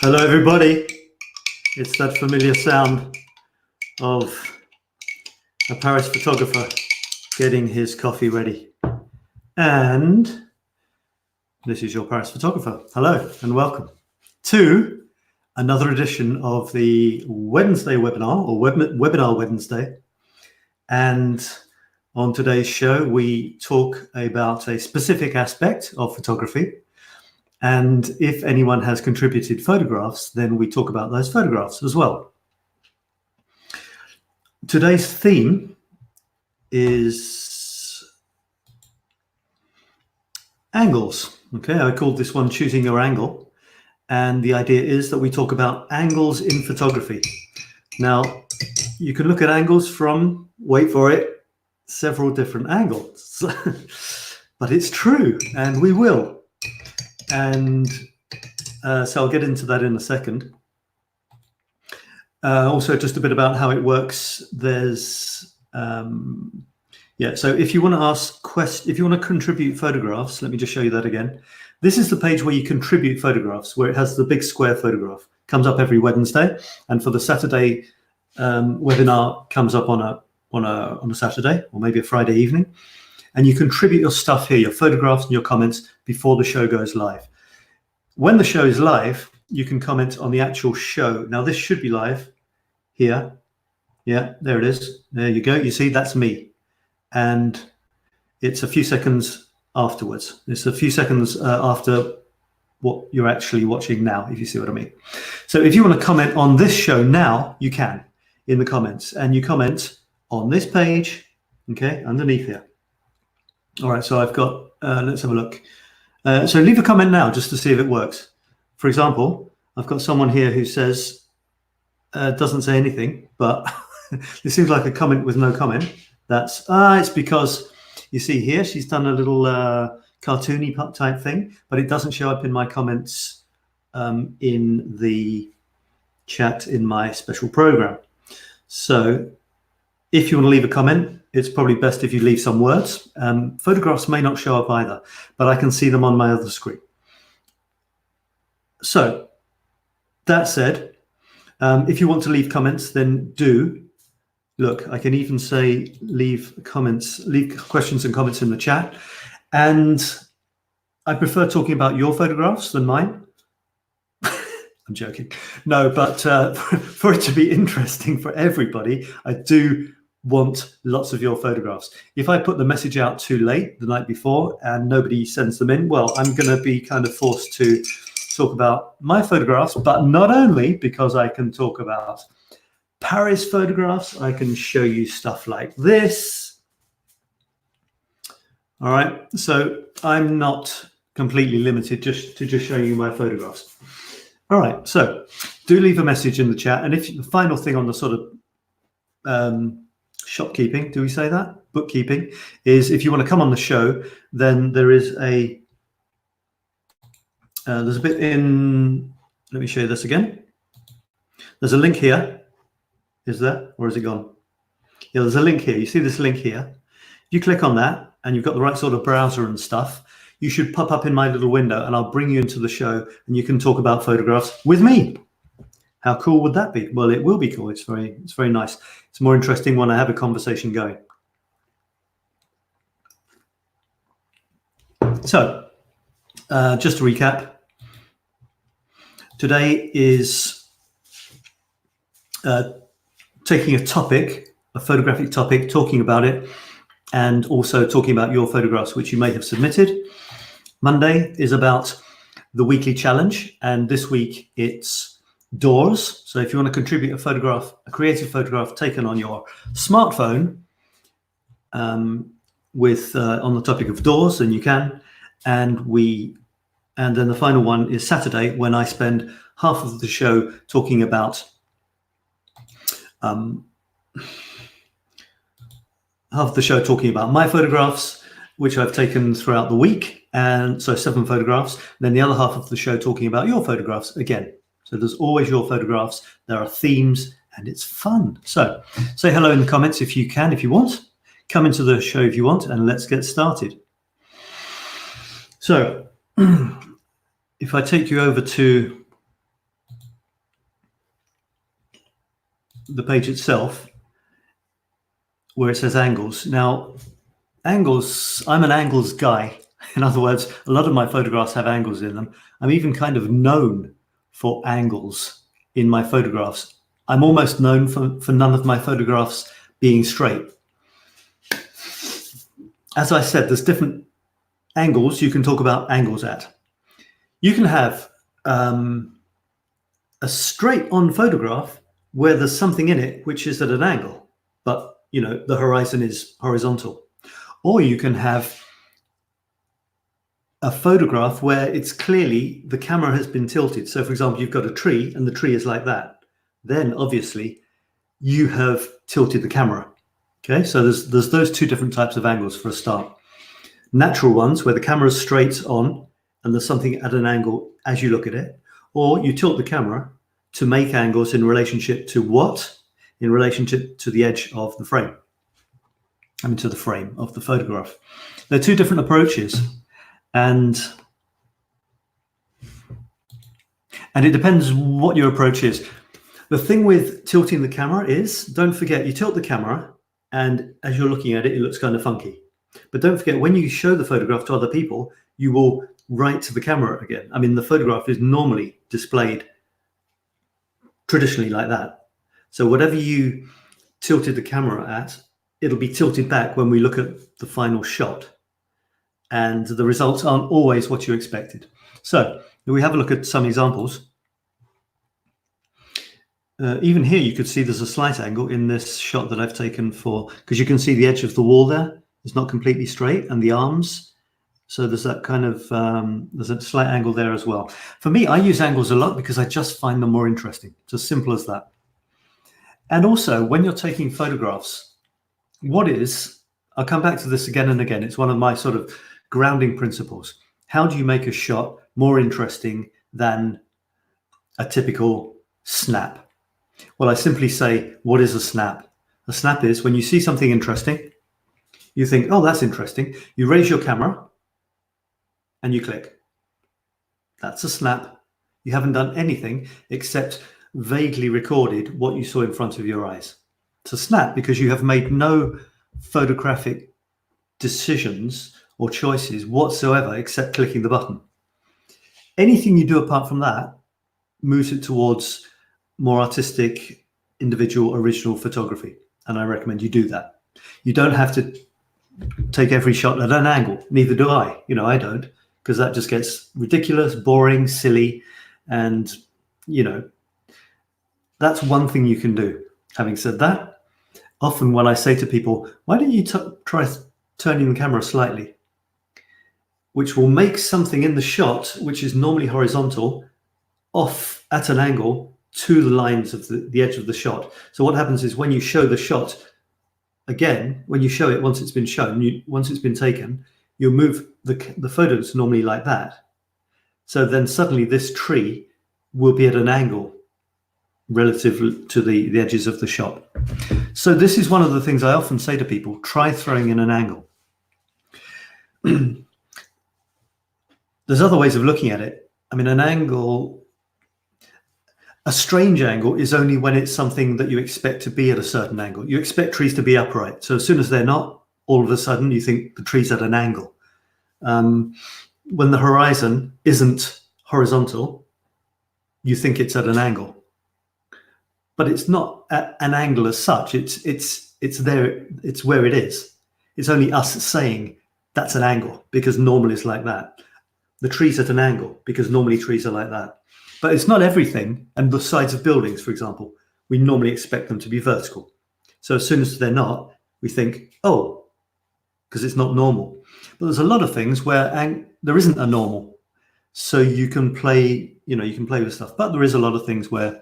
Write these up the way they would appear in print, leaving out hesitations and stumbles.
Hello everybody, it's that familiar sound of a Paris photographer getting his coffee ready. And this is your Paris photographer. Hello and welcome to another edition of the Wednesday webinar, or Webinar Wednesday. And on today's show, we talk about a specific aspect of photography. And if anyone has contributed photographs, then we talk about those photographs as well. Today's theme is angles. Okay, I called this one Choosing Your Angle. And the idea is that we talk about angles in photography. Now, you can look at angles from, wait for it, several different angles. But it's true, and we will. And so I'll get into that in a second. Also, just a bit about how it works. There's, so if you want to ask questions, if you want to contribute photographs, let me just show you that again. This is the page where you contribute photographs, where it has the big square photograph. Comes up every Wednesday, and for the Saturday webinar, comes up on a Saturday or maybe a Friday evening. And you contribute your stuff here, your photographs and your comments before the show goes live. When the show is live, you can comment on the actual show. Now this should be live here. Yeah, there it is. There you go. You see, that's me. And it's a few seconds afterwards. It's a few seconds after what you're actually watching now, if you see what I mean. So if you want to comment on this show now, you can in the comments. And you comment on this page, okay, underneath here. All right, so I've got, let's have a look. So leave a comment now just to see if it works. For example, I've got someone here who says, doesn't say anything, but this seems like a comment with no comment. That's, it's because you see here, she's done a little cartoony type thing, but it doesn't show up in my comments in the chat in my special program. So if you want to leave a comment, it's probably best if you leave some words. Photographs may not show up either, but I can see them on my other screen. So that said, if you want to leave comments, then do. Look, I can even say leave comments, leave questions and comments in the chat. And I prefer talking about your photographs than mine. I'm joking. No, but for it to be interesting for everybody, I do want lots of your photographs. If I put the message out too late the night before and nobody sends them in, well, I'm going to be kind of forced to talk about my photographs, but not only because I can talk about Paris photographs, I can show you stuff like this. All right, so I'm not completely limited just to showing you my photographs. All right, so do leave a message in the chat. And if the final thing on the sort of shopkeeping, do we say that? Bookkeeping is if you want to come on the show, then there is a, there's a bit in, let me show you this again. There's a link here. Is there, or is it gone? Yeah, there's a link here. You see this link here? If you click on that and you've got the right sort of browser and stuff, you should pop up in my little window and I'll bring you into the show and you can talk about photographs with me. How cool would that be? Well, it will be cool. It's very nice. It's more interesting when I have a conversation going. So, just to recap, today is taking a topic, a photographic topic, talking about it, and also talking about your photographs, which you may have submitted. Monday is about the weekly challenge, and this week it's doors. So if you want to contribute a photograph, a creative photograph taken on your smartphone with on the topic of doors, then you can. And then the final one is Saturday, when I spend half of the show talking about my photographs, which I've taken throughout the week, and so 7 photographs. Then the other half of the show talking about your photographs again. So there's always your photographs. There are themes, and it's fun. So say hello in the comments if you can, if you want. Come into the show if you want, and let's get started. So if I take you over to the page itself where it says angles. Now, angles, I'm an angles guy. In other words, a lot of my photographs have angles in them. I'm even kind of known for angles in my photographs. I'm almost known for none of my photographs being straight. As I said, there's different angles you can talk about angles at. You can have a straight on photograph where there's something in it which is at an angle, but you know, the horizon is horizontal. Or you can have a photograph where it's clearly the camera has been tilted. So for example, you've got a tree and the tree is like that. Then obviously you have tilted the camera. Okay, so there's those two different types of angles for a start. Natural ones where the camera is straight on and there's something at an angle as you look at it, or you tilt the camera to make angles in relationship to what? In relationship to the edge of the frame. I mean, to the frame of the photograph. They're two different approaches, and it depends what your approach is. The thing with tilting the camera is, don't forget, you tilt the camera and as you're looking at it, it looks kind of funky. But don't forget, when you show the photograph to other people, you will write to the camera again. I mean, the photograph is normally displayed traditionally like that. So whatever you tilted the camera at, it'll be tilted back when we look at the final shot. And the results aren't always what you expected. So if we have a look at some examples. Even here, you could see there's a slight angle in this shot that I've taken for, because you can see the edge of the wall there. It's not completely straight, and the arms. So there's that kind of, there's a slight angle there as well. For me, I use angles a lot because I just find them more interesting. It's as simple as that. And also, when you're taking photographs, I'll come back to this again and again. It's one of my sort of grounding principles. How do you make a shot more interesting than a typical snap? Well, I simply say, what is a snap? A snap is when you see something interesting, you think, oh, that's interesting. You raise your camera and you click. That's a snap. You haven't done anything except vaguely recorded what you saw in front of your eyes. It's a snap because you have made no photographic decisions or choices whatsoever except clicking the button. Anything you do apart from that moves it towards more artistic, individual, original photography. And I recommend you do that. You don't have to take every shot at an angle. Neither do I. You know, I don't, because that just gets ridiculous, boring, silly. And, you know, that's one thing you can do. Having said that, often when I say to people, why don't you try turning the camera slightly, which will make something in the shot, which is normally horizontal, off at an angle to the lines of the edge of the shot. So what happens is when you show the shot again, when you show it once it's been shown, once it's been taken, you'll move the photos normally like that. So then suddenly this tree will be at an angle relative to the edges of the shot. So this is one of the things I often say to people, try throwing in an angle. There's other ways of looking at it. I mean, an angle, a strange angle is only when it's something that you expect to be at a certain angle. You expect trees to be upright. So as soon as they're not, all of a sudden you think the tree's at an angle. When the horizon isn't horizontal, you think it's at an angle. But it's not at an angle as such. It's there. It's where it is. It's only us saying that's an angle because normally it's like that. The tree's at an angle because normally trees are like that. But it's not everything. And the sides of buildings, for example, we normally expect them to be vertical. So as soon as they're not, we think, oh, because it's not normal. But there's a lot of things where there isn't a normal. So you can play, you can play with stuff. But there is a lot of things where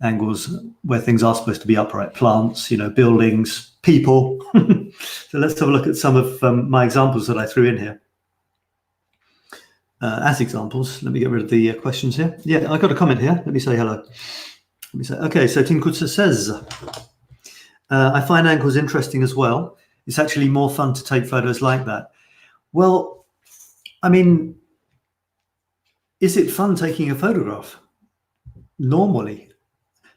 angles, where things are supposed to be upright. Plants, buildings, people. So let's have a look at some of my examples that I threw in here. As examples, let me get rid of the questions here. Yeah, I got a comment here. Let me say hello. Let me say, okay, so Tinkutsa says, I find angles interesting as well. It's actually more fun to take photos like that. Well, I mean, is it fun taking a photograph? Normally,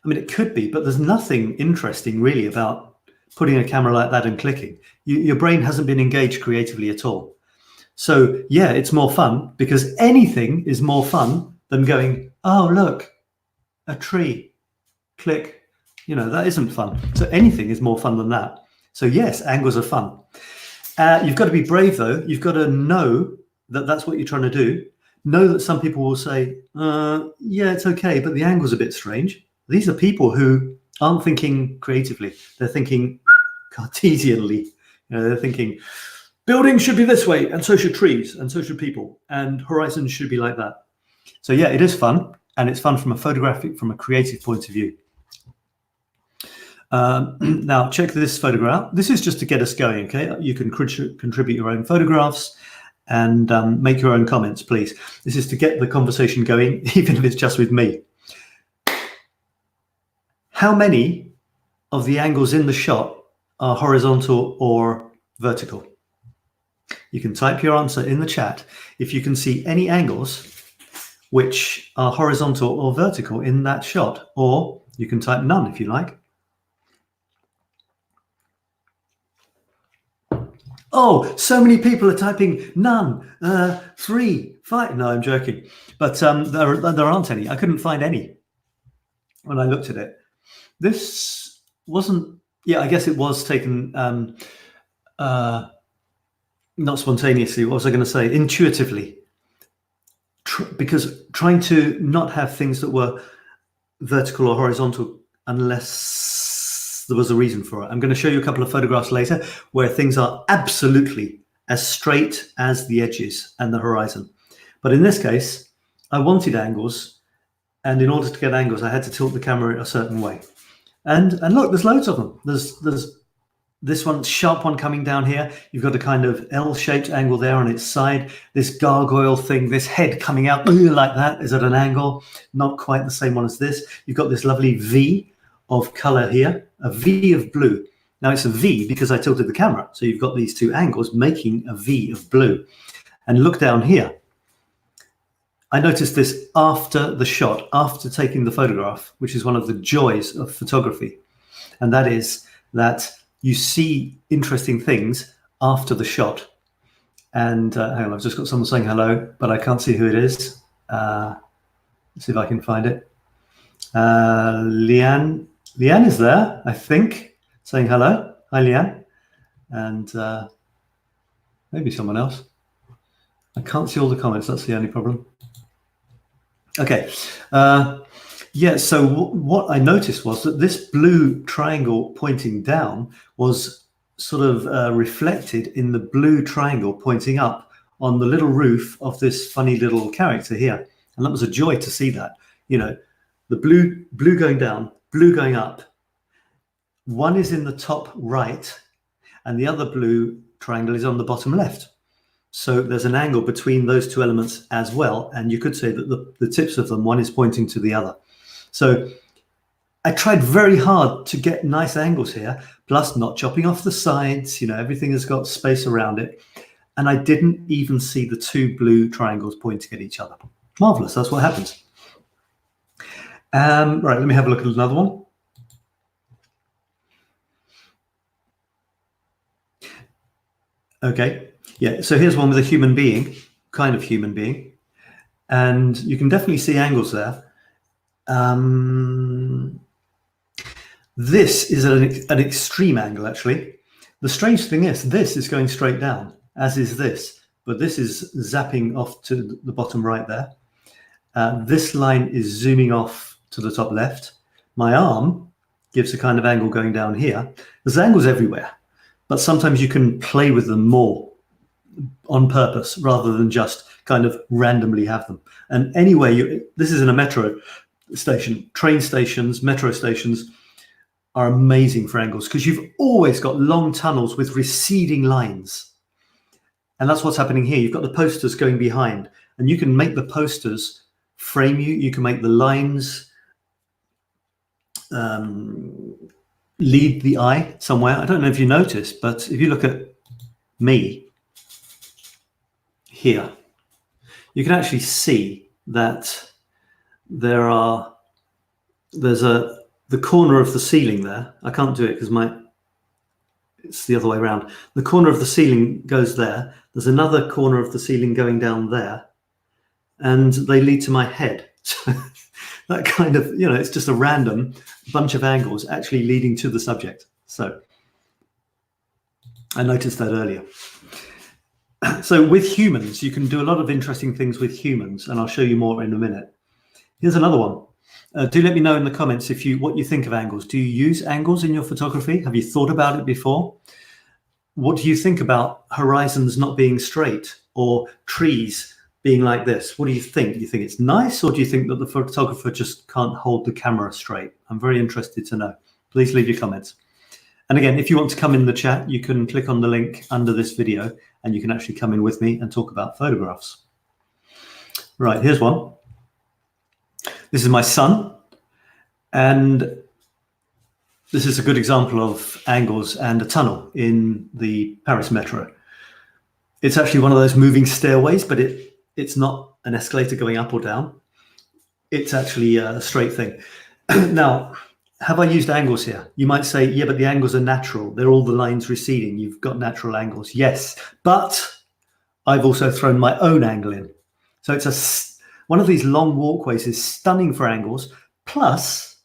I mean, it could be, but there's nothing interesting really about putting a camera like that and clicking. Your brain hasn't been engaged creatively at all. So yeah, it's more fun because anything is more fun than going, oh, look, a tree, click. You know, that isn't fun. So anything is more fun than that. So yes, angles are fun. You've got to be brave though. You've got to know that that's what you're trying to do. Know that some people will say, yeah, it's okay, but the angle's a bit strange. These are people who aren't thinking creatively. They're thinking Cartesianly. You know, they're thinking buildings should be this way, and so should trees, and so should people, and horizons should be like that. So yeah, it is fun, and it's fun from a photographic, from a creative point of view. Now check this photograph. This is just to get us going, okay? You can contribute your own photographs and make your own comments, please. This is to get the conversation going, even if it's just with me. How many of the angles in the shot are horizontal or vertical? You can type your answer in the chat if you can see any angles which are horizontal or vertical in that shot, or you can type none if you like. Oh, so many people are typing none, 3, 5. No, I'm joking. But there aren't any. I couldn't find any when I looked at it. This wasn't, yeah, I guess it was taken, not spontaneously, what was I going to say? Intuitively. Because trying to not have things that were vertical or horizontal unless there was a reason for it. I'm going to show you a couple of photographs later where things are absolutely as straight as the edges and the horizon. But in this case, I wanted angles, and in order to get angles, I had to tilt the camera a certain way. And look, there's loads of them. There's this one, sharp one coming down here. You've got a kind of L-shaped angle there on its side. This gargoyle thing, this head coming out like that is at an angle, not quite the same one as this. You've got this lovely V of color here, a V of blue. Now it's a V because I tilted the camera. So you've got these two angles making a V of blue. And look down here. I noticed this after the shot, after taking the photograph, which is one of the joys of photography. And that is that you see interesting things after the shot. And hang on, I've just got someone saying hello, but I can't see who it is. Let's see if I can find it. Leanne is there, I think, saying hello. Hi, Leanne. And maybe someone else. I can't see all the comments. That's the only problem. Okay. Yeah, so what I noticed was that this blue triangle pointing down was sort of reflected in the blue triangle pointing up on the little roof of this funny little character here. And that was a joy to see that. You know, the blue going down, blue going up. One is in the top right, and the other blue triangle is on the bottom left. So there's an angle between those two elements as well. And you could say that the tips of them, one is pointing to the other. So I tried very hard to get nice angles here, plus not chopping off the sides. You know, everything has got space around it. And I didn't even see the two blue triangles pointing at each other. Marvelous. That's what happens. Right, let me have a look at another one. Okay. Yeah, so here's one with a human being, kind of human being. And you can definitely see angles there. This is an extreme angle, actually. The strange thing is, this is going straight down, as is this. But this is zapping off to the bottom right there. This line is zooming off to the top left. My arm gives a kind of angle going down here. There's angles everywhere, but sometimes you can play with them more on purpose rather than just kind of randomly have them. And anyway, this is in a metro station. Train stations, metro stations are amazing for angles because you've always got long tunnels with receding lines. And that's what's happening here. You've got the posters going behind, and you can make the posters frame you. You can make the lines lead the eye somewhere. I don't know if you noticed, but if you look at me here, you can actually see that there's a the corner of the ceiling there, I can't do it because it's the other way around. The corner of the ceiling goes there. There's another corner of the ceiling going down there, and they lead to my head. So that kind of, it's just a random bunch of angles actually leading to the subject. So I noticed that earlier. So with humans, you can do a lot of interesting things with humans, and I'll show you more in a minute. Here's another one. Do let me know in the comments what you think of angles. Do you use angles in your photography? Have you thought about it before? What do you think about horizons not being straight or trees being like this? What do you think? Do you think it's nice, or do you think that the photographer just can't hold the camera straight? I'm very interested to know. Please leave your comments. And again, if you want to come in the chat, you can click on the link under this video and you can actually come in with me and talk about photographs. Right, here's one. This is my son, and this is a good example of angles and a tunnel in the Paris metro. It's actually one of those moving stairways, but it's not an escalator going up or down. It's actually a straight thing. Now, have I used angles here? You might say, yeah, but the angles are natural. They're all the lines receding. You've got natural angles. Yes, but I've also thrown my own angle in. So it's one of these long walkways is stunning for angles. Plus,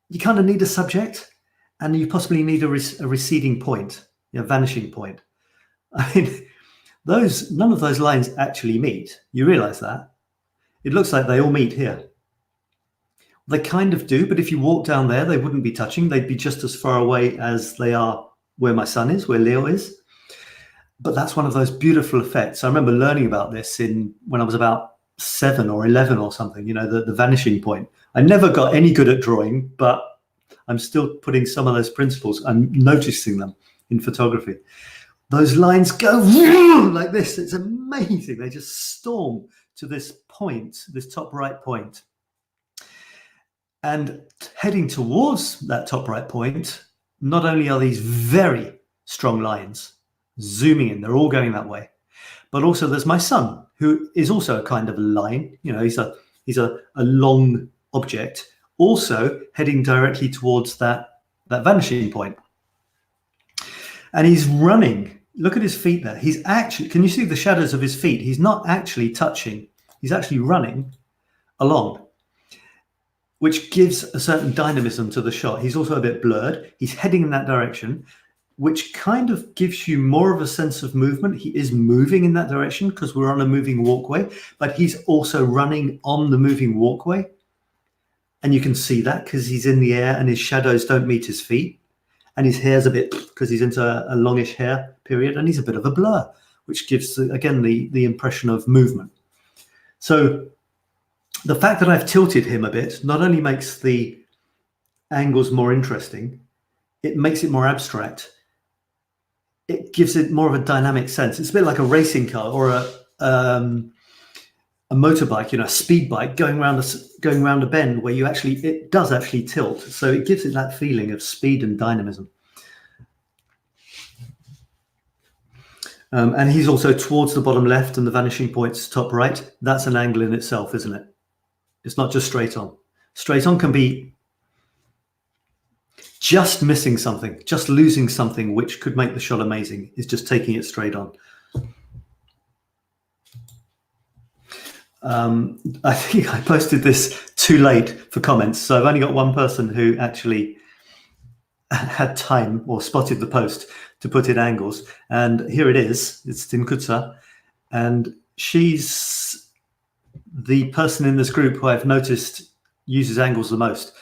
you kind of need a subject, and you possibly need a receding point, a vanishing point. I mean, none of those lines actually meet. You realize that? It looks like they all meet here. They kind of do, but if you walk down there, they wouldn't be touching. They'd be just as far away as they are where my son is, where Leo is. But that's one of those beautiful effects. I remember learning about this when I was about 7 or 11 or something, the vanishing point. I never got any good at drawing, but I'm still putting some of those principles. I'm noticing them in photography. Those lines go like this. It's amazing. They just storm to this point, this top right point. And heading towards that top right point, not only are these very strong lines zooming in, they're all going that way, but also there's my son, who is also a kind of a line. He's a long object, also heading directly towards that vanishing point. And he's running. Look at his feet there. He's actually, can you see the shadows of his feet? He's not actually touching. He's actually running along, which gives a certain dynamism to the shot. He's also a bit blurred. He's heading in that direction, which kind of gives you more of a sense of movement. He is moving in that direction because we're on a moving walkway, but he's also running on the moving walkway. And you can see that because he's in the air and his shadows don't meet his feet. And his hair's a bit, because he's into a longish hair period, and he's a bit of a blur, which gives, again, the impression of movement. So the fact that I've tilted him a bit not only makes the angles more interesting, it makes it more abstract. It gives it more of a dynamic sense. It's a bit like a racing car or a motorbike, a speed bike going around a bend where it does actually tilt. So it gives it that feeling of speed and dynamism. And he's also towards the bottom left and the vanishing point's top right. That's an angle in itself, isn't it? It's not just straight on. Straight on can be just missing something, just losing something, which could make the shot amazing, is just taking it straight on. I think I posted this too late for comments, so I've only got one person who actually had time or spotted the post to put in angles, and here it is. It's Tinkutsa, and she's the person in this group who I've noticed uses angles the most.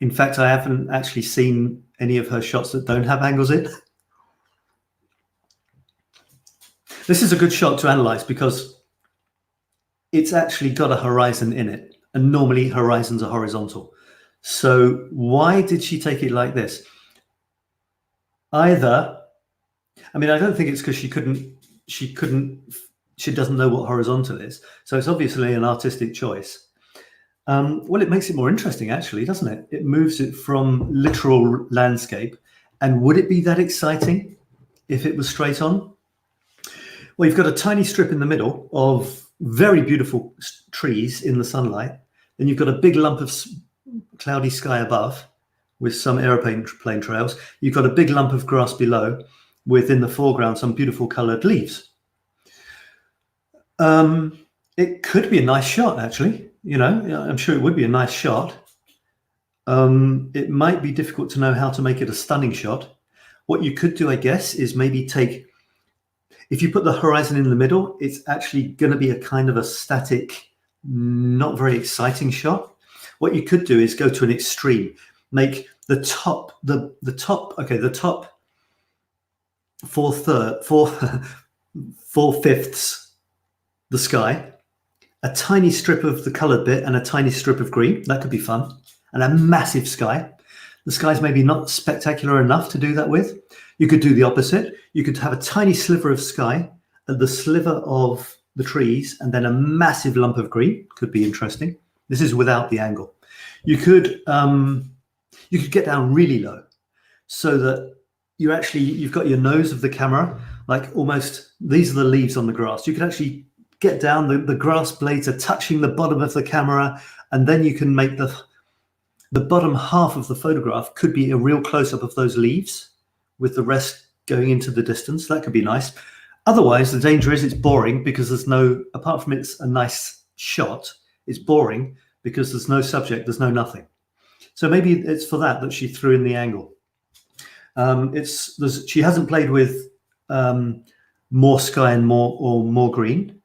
In fact, I haven't actually seen any of her shots that don't have angles in. This is a good shot to analyze because it's actually got a horizon in it, and normally horizons are horizontal. So why did she take it like this? I don't think it's because she doesn't know what horizontal is. So it's obviously an artistic choice. Well, it makes it more interesting, actually, doesn't it? It moves it from literal landscape. And would it be that exciting if it was straight on? Well, you've got a tiny strip in the middle of very beautiful trees in the sunlight. Then you've got a big lump of cloudy sky above, with some aeroplane trails. You've got a big lump of grass below, with in the foreground some beautiful coloured leaves. It could be a nice shot, actually. You know, I'm sure it would be a nice shot. It might be difficult to know how to make it a stunning shot. What you could do, I guess, is maybe take, if you put the horizon in the middle, it's actually going to be a kind of a static, not very exciting shot. What you could do is go to an extreme, make the top 4/5 the sky, a tiny strip of the colored bit and a tiny strip of green. That could be fun. And a massive sky. The sky's maybe not spectacular enough to do that with. You could do the opposite. You could have a tiny sliver of sky, the sliver of the trees, and then a massive lump of green. Could be interesting. This is without the angle. You could get down really low, so that you've got your nose of the camera, like almost, these are the leaves on the grass. You could actually get down, the grass blades are touching the bottom of the camera, and then you can make the bottom half of the photograph could be a real close-up of those leaves with the rest going into the distance. That could be nice. Otherwise, the danger is it's boring because there's no, apart from it's a nice shot, it's boring because there's no subject, there's no nothing. So maybe it's for that she threw in the angle. She hasn't played with more sky and more green.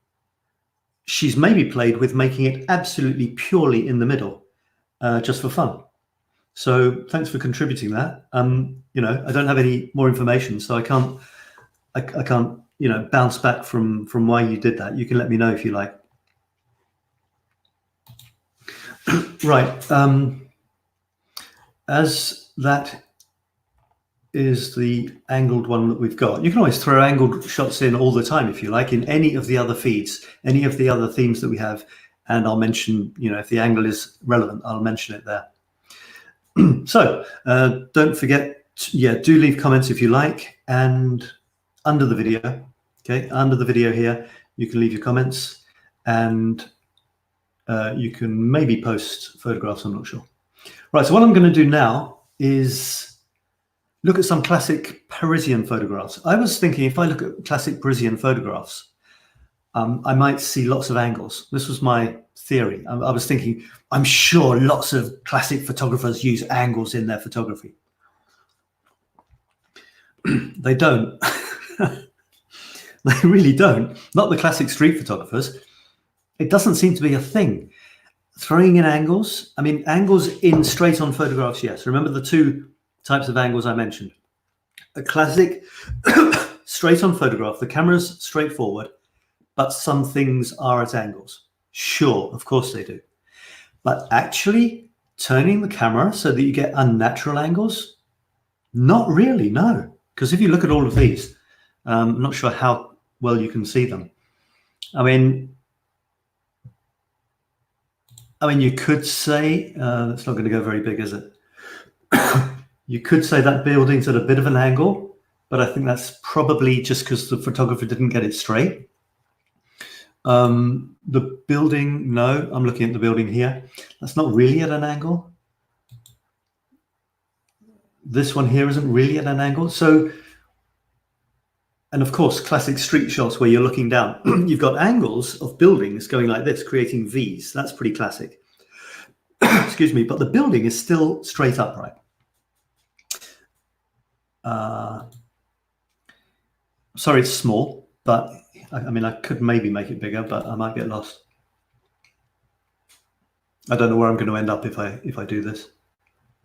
She's maybe played with making it absolutely purely in the middle, just for fun. So thanks for contributing that. You know, I don't have any more information, so I can't, you know, bounce back from why you did that. You can let me know if you like. Right. As that is the angled one that we've got. You can always throw angled shots in all the time if you like, in any of the other feeds, any of the other themes that we have, and I'll mention, you know, if the angle is relevant, I'll mention it there. So don't forget, do leave comments if you like, and under the video, okay, under the video here, you can leave your comments, and you can maybe post photographs, I'm not sure. Right, so what I'm going to do now is look at some classic Parisian photographs. I was thinking if I look at classic Parisian photographs, I might see lots of angles. This was my theory. I was thinking, I'm sure lots of classic photographers use angles in their photography. They don't. They really don't. Not the classic street photographers. It doesn't seem to be a thing. Throwing in angles, I mean, angles in straight-on photographs, yes. Remember the two types of angles I mentioned. A classic straight-on photograph, the camera's straightforward, but some things are at angles. Sure, of course they do. But actually turning the camera so that you get unnatural angles? Not really, no. Because if you look at all of these, I'm not sure how well you can see them. I mean, you could say, that's not going to go very big, is it? You could say that building's at a bit of an angle, but I think that's probably just because the photographer didn't get it straight. The building, no, I'm looking at the building here. That's not really at an angle. This one here isn't really at an angle. So, and of course, classic street shots where you're looking down. You've got angles of buildings going like this, creating V's. That's pretty classic. Excuse me, but the building is still straight upright. Sorry, it's small, but I mean, I could maybe make it bigger, but I might get lost. I don't know where I'm going to end up if I do this.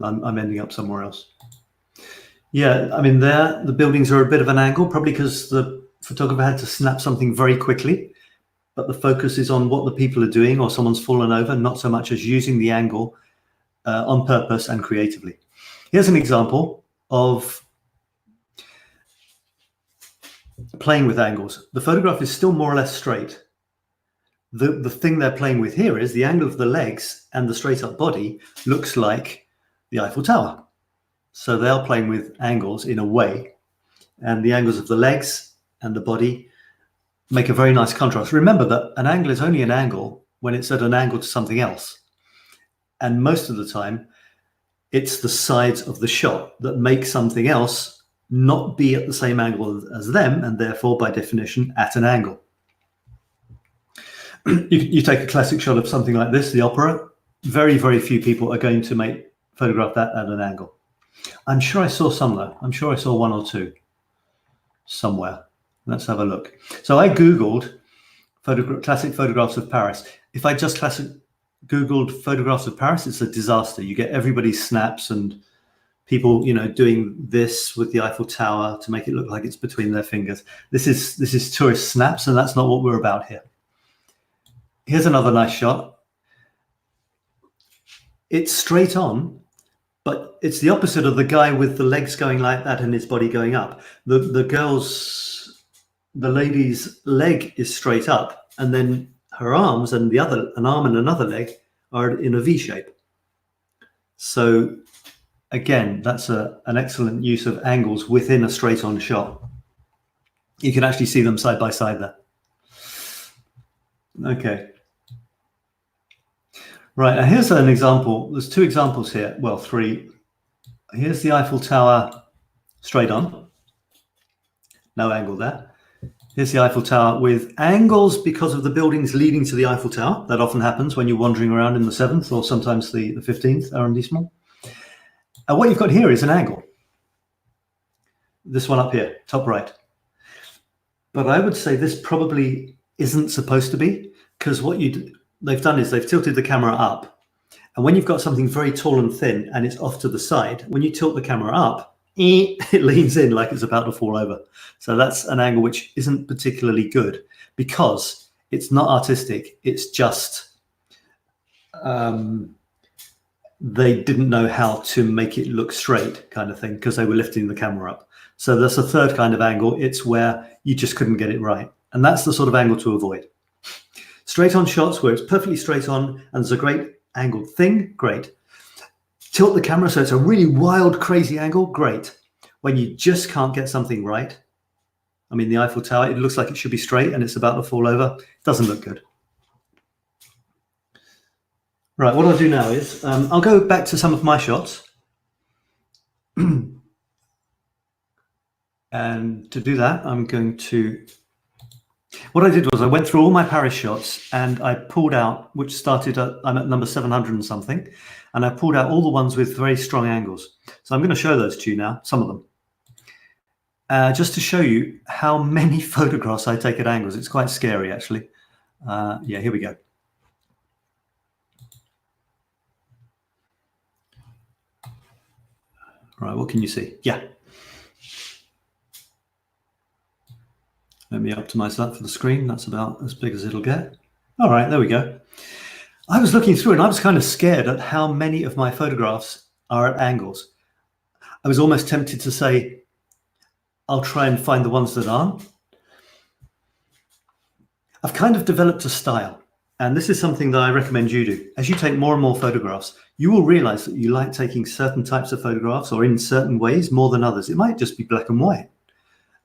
I'm ending up somewhere else. Yeah, I mean, there the buildings are a bit of an angle, probably because the photographer had to snap something very quickly, but the focus is on what the people are doing or someone's fallen over, not so much as using the angle on purpose and creatively. Here's an example of playing with angles. The photograph is still more or less straight. The thing they're playing with here is the angle of the legs and the straight up body looks like the Eiffel Tower. So they are playing with angles in a way, and the angles of the legs and the body make a very nice contrast. Remember that an angle is only an angle when it's at an angle to something else. And most of the time, It's the sides of the shot that make something else not be at the same angle as them, and therefore, by definition, at an angle. You take a classic shot of something like this, the opera. Very, very few people are going to photograph that at an angle. I'm sure I saw some though. I'm sure I saw one or two somewhere. Let's have a look. So I Googled classic photographs of Paris. If I just Googled photographs of Paris, it's a disaster. You get everybody's snaps and people, doing this with the Eiffel Tower to make it look like it's between their fingers. This is tourist snaps, and that's not what we're about here. Here's another nice shot. It's straight on, but it's the opposite of the guy with the legs going like that and his body going up. The lady's leg is straight up, and then her arms and an arm and another leg are in a V shape. So again, that's an excellent use of angles within a straight on shot. You can actually see them side by side there. Okay. Right, now here's an example. There's two examples here. Well, three. Here's the Eiffel Tower straight on. No angle there. Here's the Eiffel Tower with angles because of the buildings leading to the Eiffel Tower. That often happens when you're wandering around in the 7th or sometimes the 15th arrondissement. And what you've got here is an angle. This one up here, top right. But I would say this probably isn't supposed to be, because what they've done is they've tilted the camera up. And when you've got something very tall and thin and it's off to the side, when you tilt the camera up, it leans in like it's about to fall over. So that's an angle which isn't particularly good, because it's not artistic. It's just they didn't know how to make it look straight, kind of thing, because they were lifting the camera up. So there's a third kind of angle. It's where you just couldn't get it right. And that's the sort of angle to avoid. Straight on shots where it's perfectly straight on and there's a great angled thing, great. Tilt the camera so it's a really wild, crazy angle, great. When you just can't get something right, I mean, the Eiffel Tower, it looks like it should be straight and it's about to fall over. It doesn't look good. Right, what I'll do now is I'll go back to some of my shots. And to do that, I'm going to... What I did was I went through all my Paris shots and I pulled out, which started at, I'm at number 700 and something, and I pulled out all the ones with very strong angles. So I'm going to show those to you now, some of them, just to show you how many photographs I take at angles. It's quite scary, actually. Yeah, here we go. Right, what can you see? Yeah. Let me optimize that for the screen. That's about as big as it'll get. All right, there we go. I was looking through and I was kind of scared at how many of my photographs are at angles. I was almost tempted to say, I'll try and find the ones that aren't. I've kind of developed a style, and this is something that I recommend you do. As you take more and more photographs, you will realize that you like taking certain types of photographs or in certain ways more than others. It might just be black and white.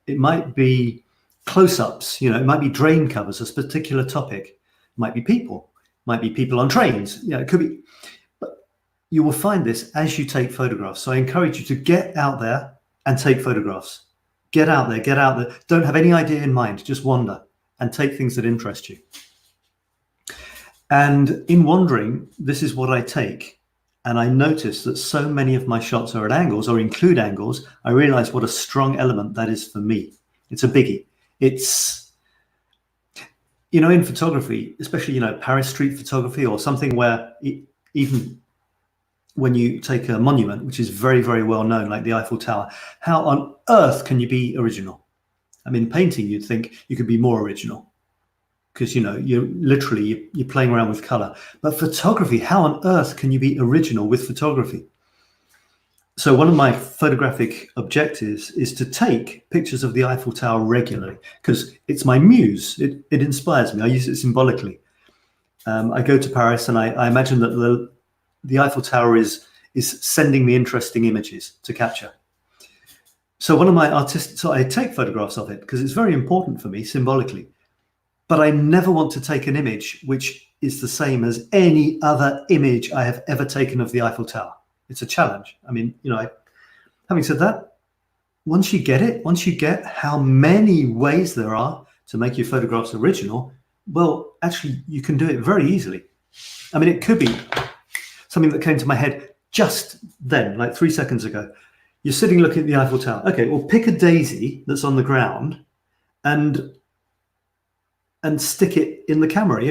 It might be close-ups, it might be drain covers, a particular topic. It might be people on trains. It could be, but you will find this as you take photographs. So I encourage you to get out there and take photographs. Get out there. Don't have any idea in mind, just wander and take things that interest you. And in wandering, this is what I take. And I notice that so many of my shots are at angles or include angles. I realize what a strong element that is for me. It's a biggie. It's, in photography, especially, Paris street photography or something where even when you take a monument, which is very, very well known, like the Eiffel Tower, how on earth can you be original? I mean, painting, you'd think you could be more original because, you're playing around with color. But photography, how on earth can you be original with photography? So one of my photographic objectives is to take pictures of the Eiffel Tower regularly because it's my muse. It inspires me. I use it symbolically. I go to Paris and I imagine that the Eiffel Tower is sending me interesting images to capture. So I take photographs of it because it's very important for me symbolically. But I never want to take an image which is the same as any other image I have ever taken of the Eiffel Tower. It's a challenge. I mean, having said that, once you get how many ways there are to make your photographs original, well, actually, you can do it very easily. I mean, it could be something that came to my head just then, like 3 seconds ago. You're sitting looking at the Eiffel Tower. Okay, well, pick a daisy that's on the ground and stick it in the camera.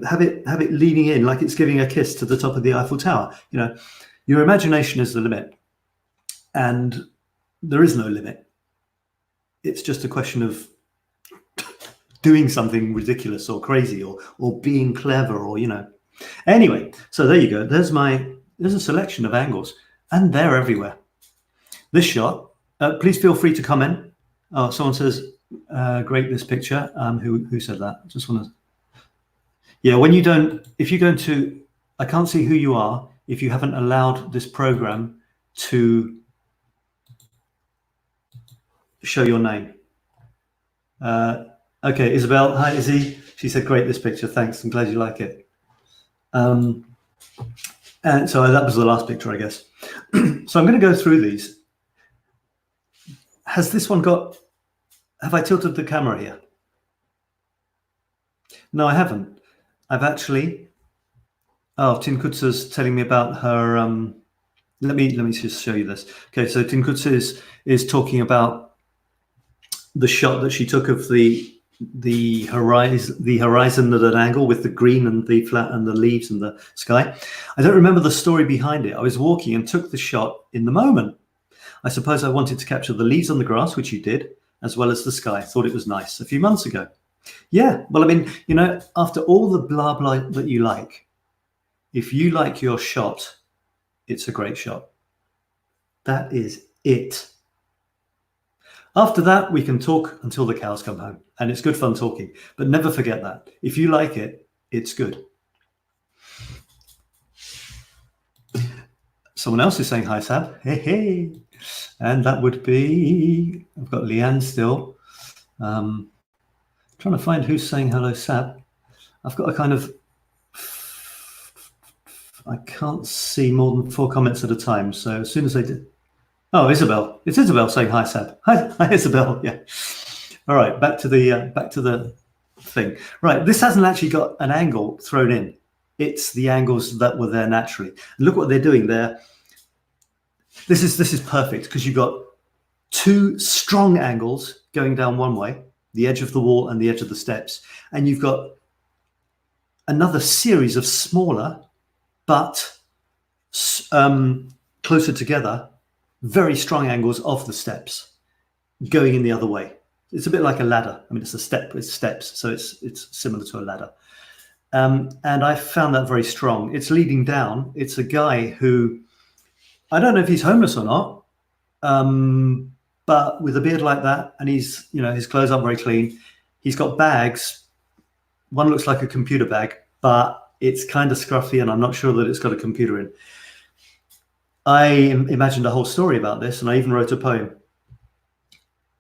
Have it leaning in like it's giving a kiss to the top of the Eiffel Tower. Your imagination is the limit, and there is no limit. It's just a question of doing something ridiculous or crazy or being clever or Anyway, so there you go. There's a selection of angles, and they're everywhere. This shot, please feel free to comment. Oh, someone says, great, this picture. Who said that? I just want to, yeah, if you go into, I can't see who you are if you haven't allowed this program to show your name. Okay, Isabel, hi Izzy. She said, great, this picture, thanks, I'm glad you like it. And so that was the last picture, I guess. So I'm going to go through these. Has this one have I tilted the camera here? No, I haven't. I've actually, Tin Kutsa's telling me about her, let me just show you this. Okay, so Tin Kutsa is talking about the shot that she took of the horizon at an angle with the green and the flat and the leaves and the sky. I don't remember the story behind it. I was walking and took the shot in the moment. I suppose I wanted to capture the leaves on the grass, which you did, as well as the sky. I thought it was nice a few months ago. Yeah, well, I mean, after all the blah, blah that you like, if you like your shot, it's a great shot. That is it. After that, we can talk until the cows come home, and it's good fun talking. But never forget that. If you like it, it's good. Someone else is saying hi, Sab. Hey, hey. And that would be, I've got Leanne still. Trying to find who's saying hello, Sab. I've got a kind of, I can't see more than 4 comments at a time. So as soon as I do. Oh, Isabel. It's Isabel saying hi, Sab. Hi, Isabel. Yeah. All right, back to the thing. Right, this hasn't actually got an angle thrown in. It's the angles that were there naturally. And look what they're doing there. This is perfect because you've got 2 strong angles going down one way, the edge of the wall and the edge of the steps, and you've got another series of smaller but closer together, very strong angles off the steps going in the other way. It's a bit like a ladder. I mean, it's steps, so it's similar to a ladder. And I found that very strong. It's leading down. It's a guy who, I don't know if he's homeless or not, but with a beard like that, and he's, his clothes aren't very clean. He's got bags. One looks like a computer bag, but it's kind of scruffy, and I'm not sure that it's got a computer in. I imagined a whole story about this, and I even wrote a poem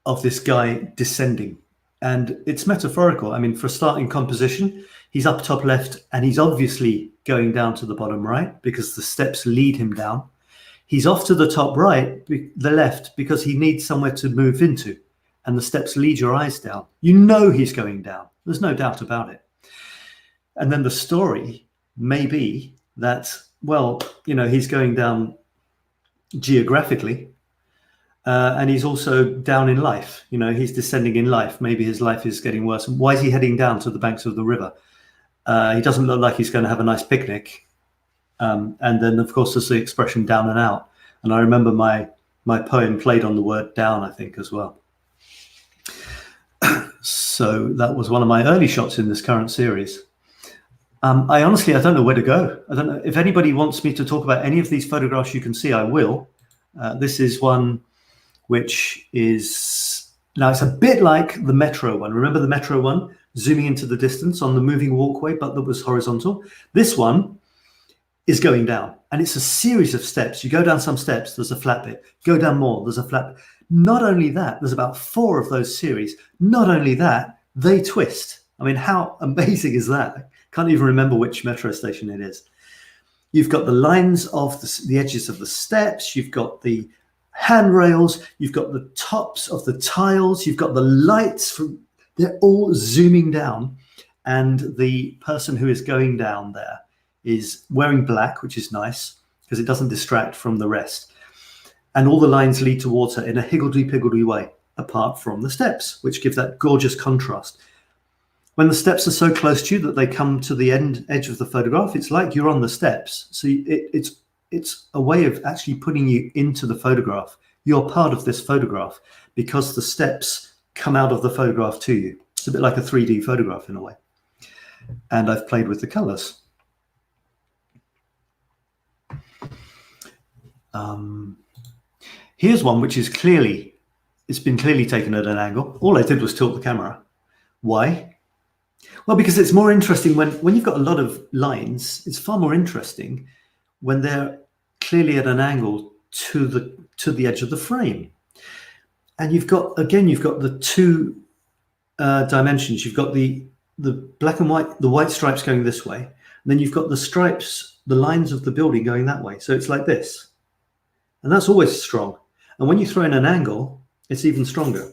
of this guy descending, and it's metaphorical. I mean, for starting composition, he's up top left, and he's obviously going down to the bottom right because the steps lead him down. He's off to the top right, the left, because he needs somewhere to move into, and the steps lead your eyes down. He's going down. There's no doubt about it. And then the story may be that, well, he's going down geographically, and he's also down in life. He's descending in life. Maybe his life is getting worse. Why is he heading down to the banks of the river? He doesn't look like he's going to have a nice picnic. And then, of course, there's the expression down and out. And I remember my poem played on the word down, I think, as well. So that was one of my early shots in this current series. I don't know where to go. I don't know if anybody wants me to talk about any of these photographs. You can see I will. This is one which is, now it's a bit like the metro one. Remember the metro one, zooming into the distance on the moving walkway, but that was horizontal. This one is going down, and it's a series of steps. You go down some steps, there's a flat bit. Go down more, there's a flat bit. Not only that, there's about 4 of those series. Not only that, they twist. I mean, how amazing is that? Can't even remember which metro station it is. You've got the lines of the edges of the steps. You've got the handrails. You've got the tops of the tiles. You've got the lights. They're all zooming down. And the person who is going down there is wearing black, which is nice because it doesn't distract from the rest. And all the lines lead towards her in a higgledy-piggledy way, apart from the steps, which give that gorgeous contrast. When the steps are so close to you that they come to the edge of the photograph, it's like you're on the steps. So it's a way of actually putting you into the photograph. You're part of this photograph because the steps come out of the photograph to you. It's a bit like a 3D photograph in a way. And I've played with the colors. Here's one which is it's been clearly taken at an angle. All I did was tilt the camera. Why? Well, because it's more interesting when you've got a lot of lines. It's far more interesting when they're clearly at an angle to the edge of the frame. And you've got the two dimensions. You've got the black and white, the white stripes going this way. And then you've got the stripes, the lines of the building going that way. So it's like this. And that's always strong. And when you throw in an angle, it's even stronger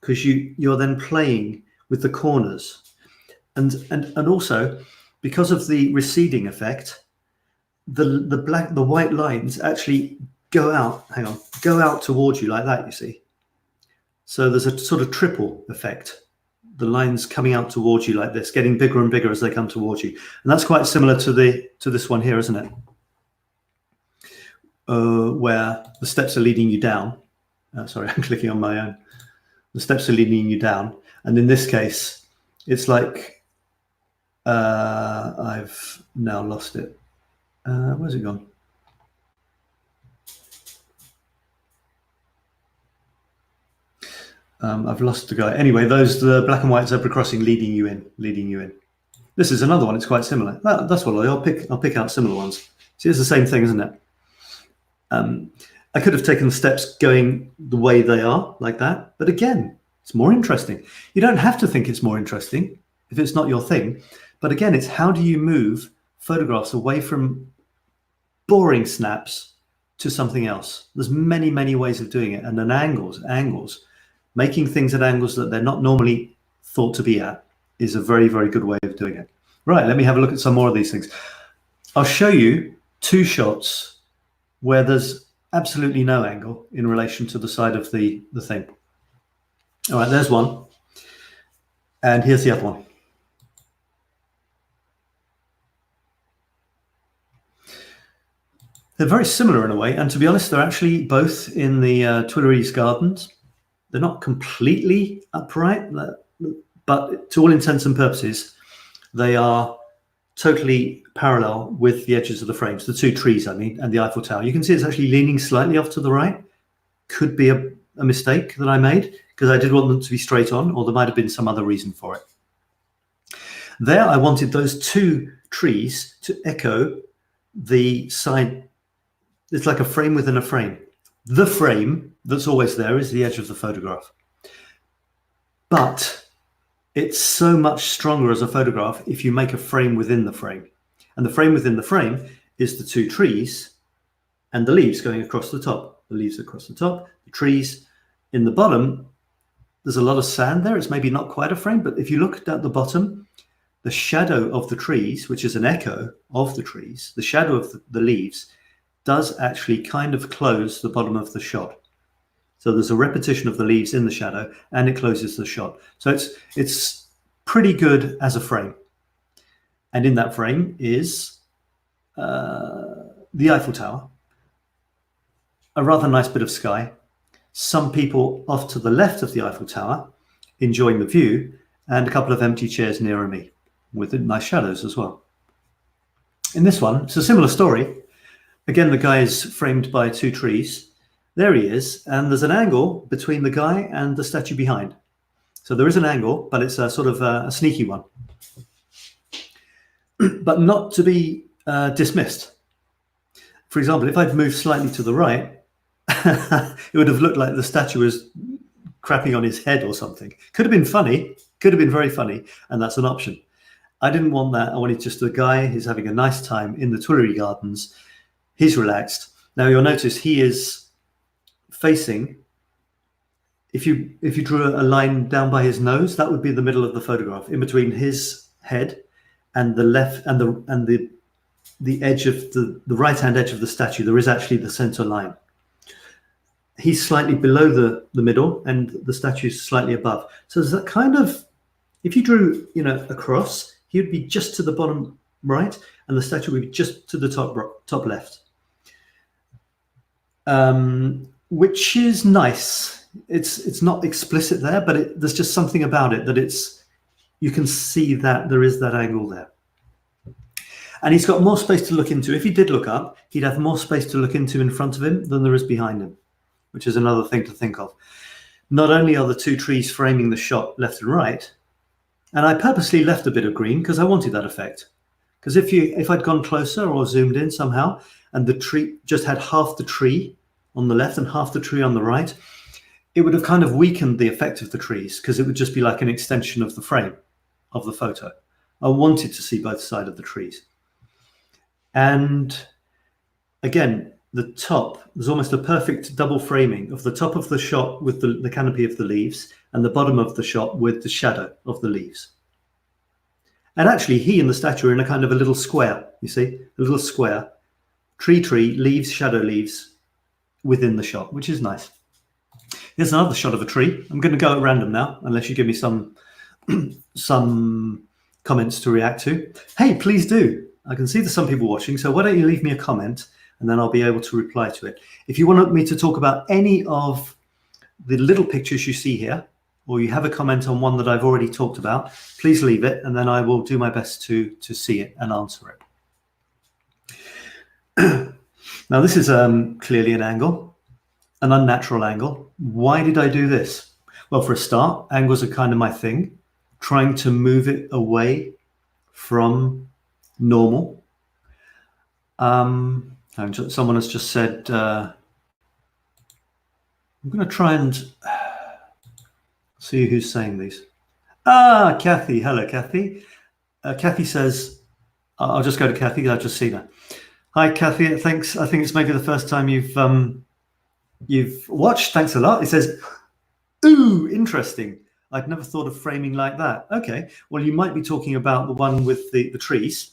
because you're then playing with the corners. And also, because of the receding effect, the white lines actually go out towards you like that, you see. So there's a sort of triple effect. The lines coming out towards you like this, getting bigger and bigger as they come towards you. And that's quite similar to this one here, isn't it? Where the steps are leading you down. Sorry, I'm clicking on my own. The steps are leading you down. And in this case, it's like, I've now lost it. Where's it gone? I've lost the guy. Anyway, the black and white zebra crossing leading you in. This is another one. It's quite similar. That's what I'll pick out similar ones. See, it's the same thing, isn't it? I could have taken the steps going the way they are, like that. But again, it's more interesting. You don't have to think it's more interesting if it's not your thing. But again, it's how do you move photographs away from boring snaps to something else? There's many, many ways of doing it. And then angles, making things at angles that they're not normally thought to be at is a very, very good way of doing it. Right, let me have a look at some more of these things. I'll show you two shots where there's absolutely no angle in relation to the side of the thing. All right, there's one. And here's the other one. They're very similar in a way. And to be honest, they're actually both in the Tuileries Gardens. They're not completely upright, but to all intents and purposes, they are totally parallel with the edges of the frames, the two trees, I mean, and the Eiffel Tower. You can see it's actually leaning slightly off to the right. Could be a mistake that I made because I did want them to be straight on, or there might have been some other reason for it. There, I wanted those two trees to echo the side. It's like a frame within a frame. The frame that's always there is the edge of the photograph. But it's so much stronger as a photograph if you make a frame within the frame. And the frame within the frame is the two trees and the leaves going across the top. The leaves across the top, the trees. In the bottom, there's a lot of sand there. It's maybe not quite a frame, but if you look at the bottom, the shadow of the trees, which is an echo of the trees, the shadow of the leaves does actually kind of close the bottom of the shot. So there's a repetition of the leaves in the shadow and it closes the shot. So it's pretty good as a frame. And in that frame is the Eiffel Tower, a rather nice bit of sky, some people off to the left of the Eiffel Tower enjoying the view, and a couple of empty chairs nearer me with nice shadows as well. In this one, it's a similar story. Again, the guy is framed by two trees. There he is, and there's an angle between the guy and the statue behind. So there is an angle, but it's a sort of a sneaky one. But not to be dismissed. For example, if I'd moved slightly to the right, it would have looked like the statue was crapping on his head or something. Could have been funny, could have been very funny, and that's an option. I didn't want that. I wanted just a guy who's having a nice time in the Tuileries Gardens. He's relaxed. Now you'll notice he is facing, if you drew a line down by his nose, that would be the middle of the photograph. In between his head and the left and the edge of the right hand edge of the statue, there is actually the center line. He's slightly below the middle, and the statue is slightly above. So there's that kind of, if you drew, across, he would be just to the bottom right, and the statue would be just to the top left, which is nice. It's not explicit there, but there's just something about it that you can see that there is that angle there. And he's got more space to look into. If he did look up, he'd have more space to look into in front of him than there is behind him, which is another thing to think of. Not only are the two trees framing the shot left and right, and I purposely left a bit of green because I wanted that effect. Because if I'd gone closer or zoomed in somehow, and the tree just had half the tree on the left and half the tree on the right, it would have kind of weakened the effect of the trees, because it would just be like an extension of the frame of the photo. I wanted to see both sides of the trees. And again, the top, there's almost a perfect double framing of the top of the shot with the canopy of the leaves, and the bottom of the shot with the shadow of the leaves. And actually, he and the statue are in a kind of a little square, you see, a little square, tree, leaves, shadow, leaves within the shot, which is nice. Here's another shot of a tree. I'm going to go at random now, unless you give me some comments to react to. Hey, please do. I can see there's some people watching, so why don't you leave me a comment, and then I'll be able to reply to it. If you want me to talk about any of the little pictures you see here, or you have a comment on one that I've already talked about, please leave it, and then I will do my best to see it and answer it. Now, this is clearly an angle, an unnatural angle. Why did I do this? Well, for a start, angles are kind of my thing, trying to move it away from normal. Someone has just said, I'm going to try and see who's saying these. Kathy. Hello, Kathy. Kathy says, I'll just go to Kathy because I've just seen her. Hi, Kathy. Thanks. I think it's maybe the first time you've watched. Thanks a lot. It says, ooh, interesting. I'd never thought of framing like that. Okay. Well, you might be talking about the one with the trees.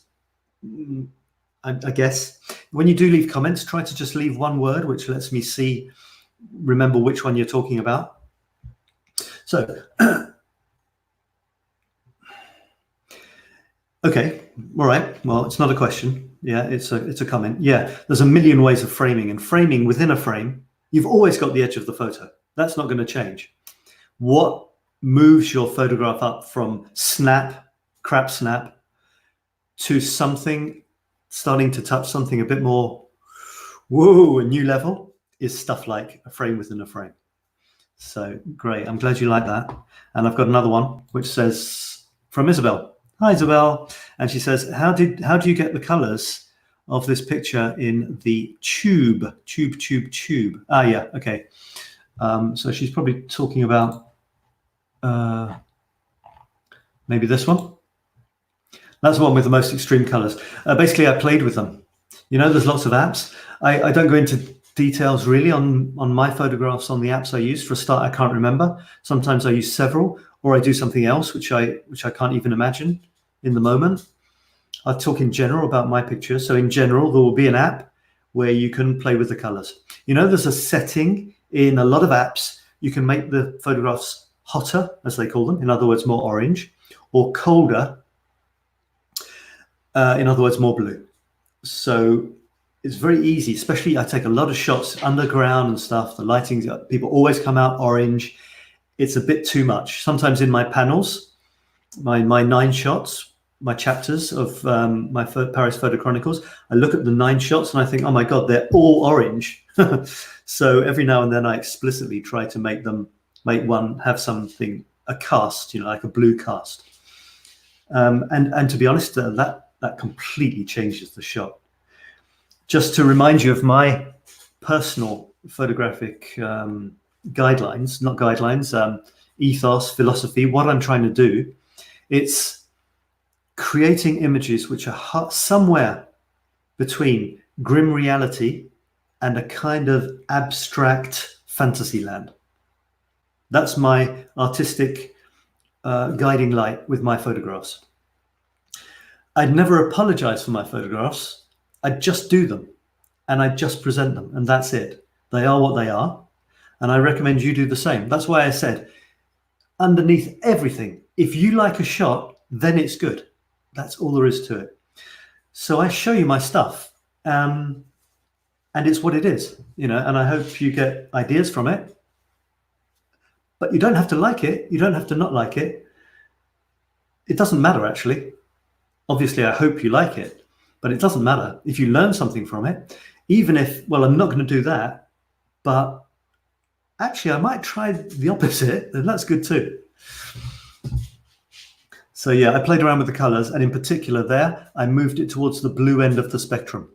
I guess when you do leave comments, try to just leave one word, which lets me remember which one you're talking about. So, okay, all right. Well, it's not a question. Yeah, it's a comment. Yeah, there's a million ways of framing, and framing within a frame, you've always got the edge of the photo. That's not going to change. What moves your photograph up from crap snap, to something starting to touch something a bit more, whoa, a new level, is stuff like a frame within a frame. So great, I'm glad you like that. And I've got another one which says, from Isabel. Hi, Isabel. And she says, how do you get the colors of this picture in the tube? Ah, yeah, okay. So she's probably talking about maybe this one. That's the one with the most extreme colors. Basically, I played with them. There's lots of apps. I don't go into details really on my photographs on the apps I use. For a start, I can't remember. Sometimes I use several, or I do something else which I can't even imagine in the moment. I'll talk in general about my pictures. So in general, there will be an app where you can play with the colors. There's a setting in a lot of apps. You can make the photographs hotter, as they call them. In other words, more orange, or colder. In other words, more blue. So it's very easy, especially I take a lot of shots underground and stuff. The lighting, people always come out orange. It's a bit too much. Sometimes in my panels, my 9 shots, my chapters of my Paris Photo Chronicles, I look at the 9 shots and I think, oh my God, they're all orange. So every now and then I explicitly try to make one have something, a cast, like a blue cast. And to be honest, that completely changes the shot. Just to remind you of my personal photographic ethos, philosophy, what I'm trying to do, it's creating images which are somewhere between grim reality and a kind of abstract fantasy land. That's my artistic guiding light with my photographs. I'd never apologize for my photographs. I'd just do them and I'd just present them, and that's it. They are what they are, and I recommend you do the same. That's why I said, underneath everything, if you like a shot, then it's good. That's all there is to it. So I show you my stuff, and it's what it is, you know, and I hope you get ideas from it. But you don't have to like it. You don't have to not like it. It doesn't matter, actually. Obviously, I hope you like it, but it doesn't matter. If you learn something from it, even if, well, I'm not going to do that, but actually I might try the opposite, and that's good too. So yeah, I played around with the colors, and in particular there, I moved it towards the blue end of the spectrum,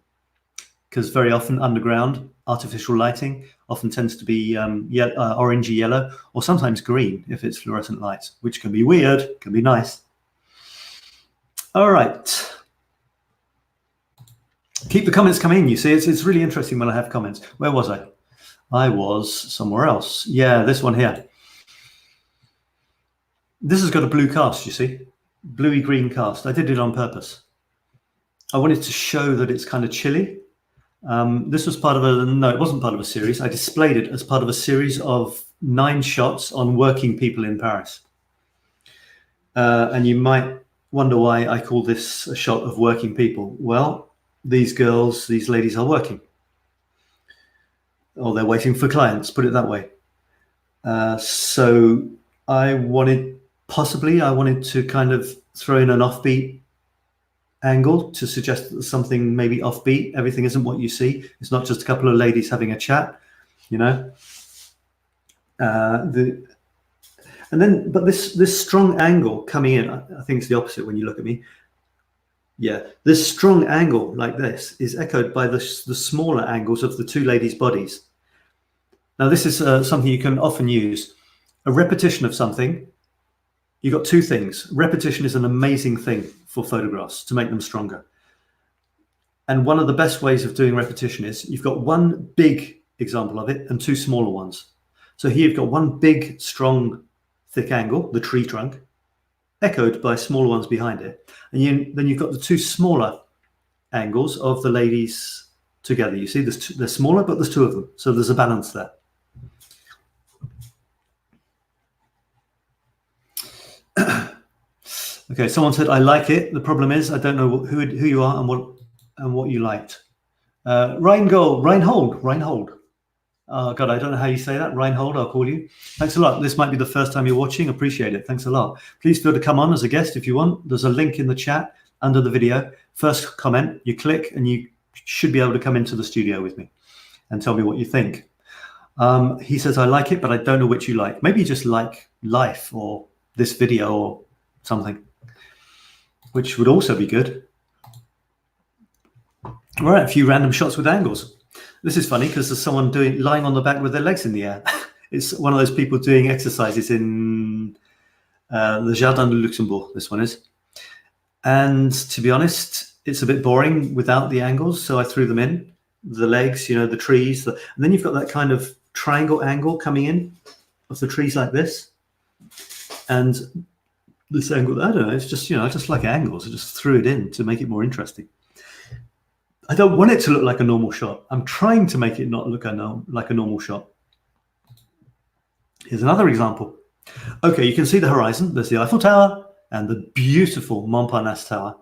because very often underground artificial lighting often tends to be orangey yellow, or sometimes green if it's fluorescent lights, which can be weird, can be nice. All right. Keep the comments coming in. You see, it's really interesting when I have comments. Where was I? I was somewhere else. Yeah, this one here. This has got a blue cast, you see, bluey green cast. I did it on purpose. I wanted to show that it's kind of chilly. This was part of no, it wasn't part of a series. I displayed it as part of a series of 9 shots on working people in Paris. And you might wonder why I call this a shot of working people. Well, these girls, these ladies are working. Or they're waiting for clients, put it that way. So I wanted to kind of throw in an offbeat angle to suggest that there's something maybe offbeat. Everything isn't what you see. It's not just a couple of ladies having a chat, you know. But this strong angle coming in, I think it's the opposite when you look at me. Yeah, this strong angle like this is echoed by the smaller angles of the 2 ladies' bodies. Now, this is something you can often use. A repetition of something. You've got 2 things. Repetition is an amazing thing for photographs to make them stronger. And one of the best ways of doing repetition is you've got one big example of it and 2 smaller ones. So here you've got one big, strong, thick angle, the tree trunk, echoed by smaller ones behind it. And then you've got the 2 smaller angles of the ladies together. You see, they're smaller, but there's 2 of them. So there's a balance there. Okay, someone said, I like it. The problem is I don't know who you are and what you liked. Reinhold. Oh, God, I don't know how you say that. Reinhold, I'll call you. Thanks a lot. This might be the first time you're watching. Appreciate it. Thanks a lot. Please feel to come on as a guest if you want. There's a link in the chat under the video. First comment, you click and you should be able to come into the studio with me and tell me what you think. He says, I like it, but I don't know which you like. Maybe you just like life or this video or something, which would also be good. All right, a few random shots with angles. This is funny because there's someone lying on the back with their legs in the air. It's one of those people doing exercises in the Jardin de Luxembourg, this one is. And to be honest, it's a bit boring without the angles, so I threw them in. The legs, you know, the trees. And then you've got that kind of triangle angle coming in of the trees like this. And this angle, I don't know, it's just, you know, I just like angles. I just threw it in to make it more interesting. I don't want it to look like a normal shot. I'm trying to make it not look like a normal shot. Here's another example. Okay, you can see the horizon. There's the Eiffel Tower and the beautiful Montparnasse Tower.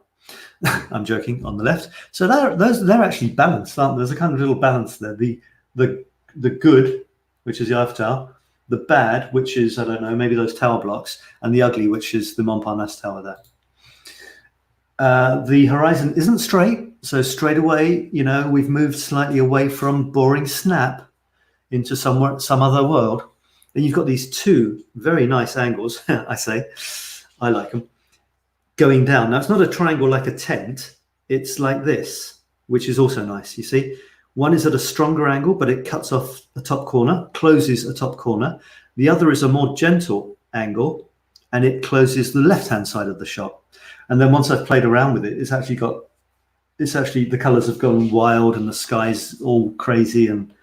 I'm joking, on the left. So they're actually balanced, aren't there? There's a kind of little balance there. The good, which is the Eiffel Tower, the bad, which is, I don't know, maybe those tower blocks, and the ugly, which is the Montparnasse Tower there. The horizon isn't straight, so straight away, you know, we've moved slightly away from boring snap into some other world. Then you've got these 2 very nice angles, I like them, going down. Now, it's not a triangle like a tent. It's like this, which is also nice, you see. One is at a stronger angle, but it cuts off the top corner, closes a top corner. The other is a more gentle angle, and it closes the left-hand side of the shot. And then once I've played around with it, it's actually the colors have gone wild and the sky's all crazy, and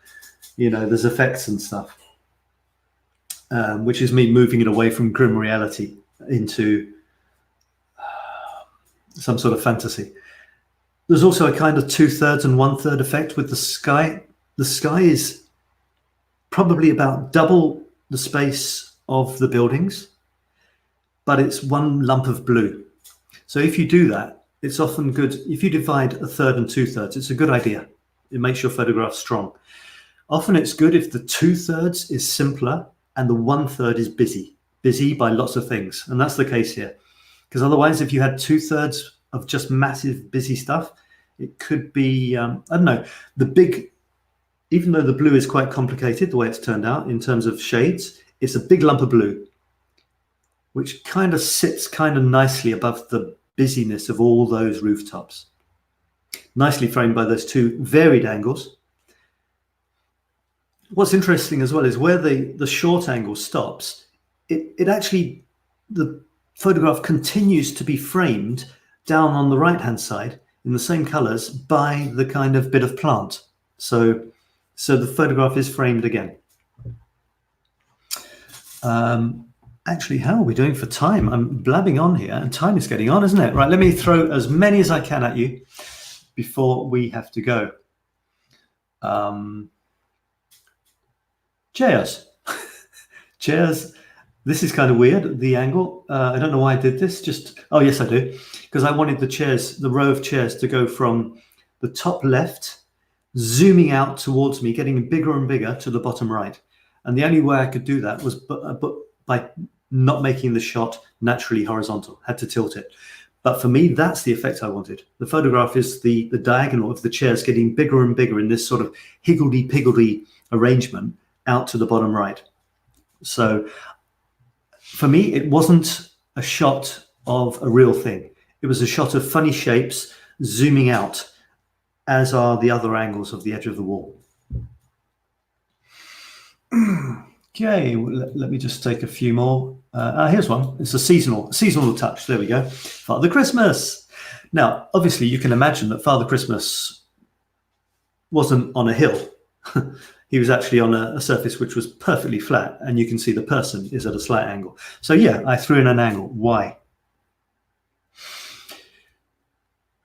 there's effects and stuff, which is me moving it away from grim reality into some sort of fantasy. There's also a kind of 2/3 and 1/3 effect with the sky. The sky is probably about double the space of the buildings, but it's one lump of blue. So if you do that, it's often good. If you divide 1/3 and 2/3, it's a good idea. It makes your photograph strong. Often it's good if the 2/3 is simpler and the 1/3 is busy by lots of things. And that's the case here. Because otherwise, if you had 2/3 of just massive busy stuff, it could be, I don't know, even though the blue is quite complicated, the way it's turned out in terms of shades, it's a big lump of blue, which kind of sits kind of nicely above the busyness of all those rooftops. Nicely framed by those two varied angles. What's interesting as well is where the short angle stops, it actually, the photograph continues to be framed down on the right-hand side in the same colors by the kind of bit of plant. So the photograph is framed again. Actually, how are we doing for time? I'm blabbing on here and time is getting on, isn't it? Right, let me throw as many as I can at you before we have to go. Chairs. Chairs. This is kind of weird, the angle. I don't know why I did this. Oh, yes, I do. Because I wanted the row of chairs to go from the top left, zooming out towards me, getting bigger and bigger to the bottom right. And the only way I could do that was by not making the shot naturally horizontal. Had to tilt it. But for me, that's the effect I wanted. The photograph is the diagonal of the chairs getting bigger and bigger in this sort of higgledy-piggledy arrangement out to the bottom right. So for me, it wasn't a shot of a real thing. It was a shot of funny shapes zooming out, as are the other angles of the edge of the wall. Okay, let me just take a few more. Here's one. It's a seasonal touch. There we go. Father Christmas. Now, obviously, you can imagine that Father Christmas wasn't on a hill. He was actually on a surface which was perfectly flat, and you can see the person is at a slight angle. So yeah, I threw in an angle. Why?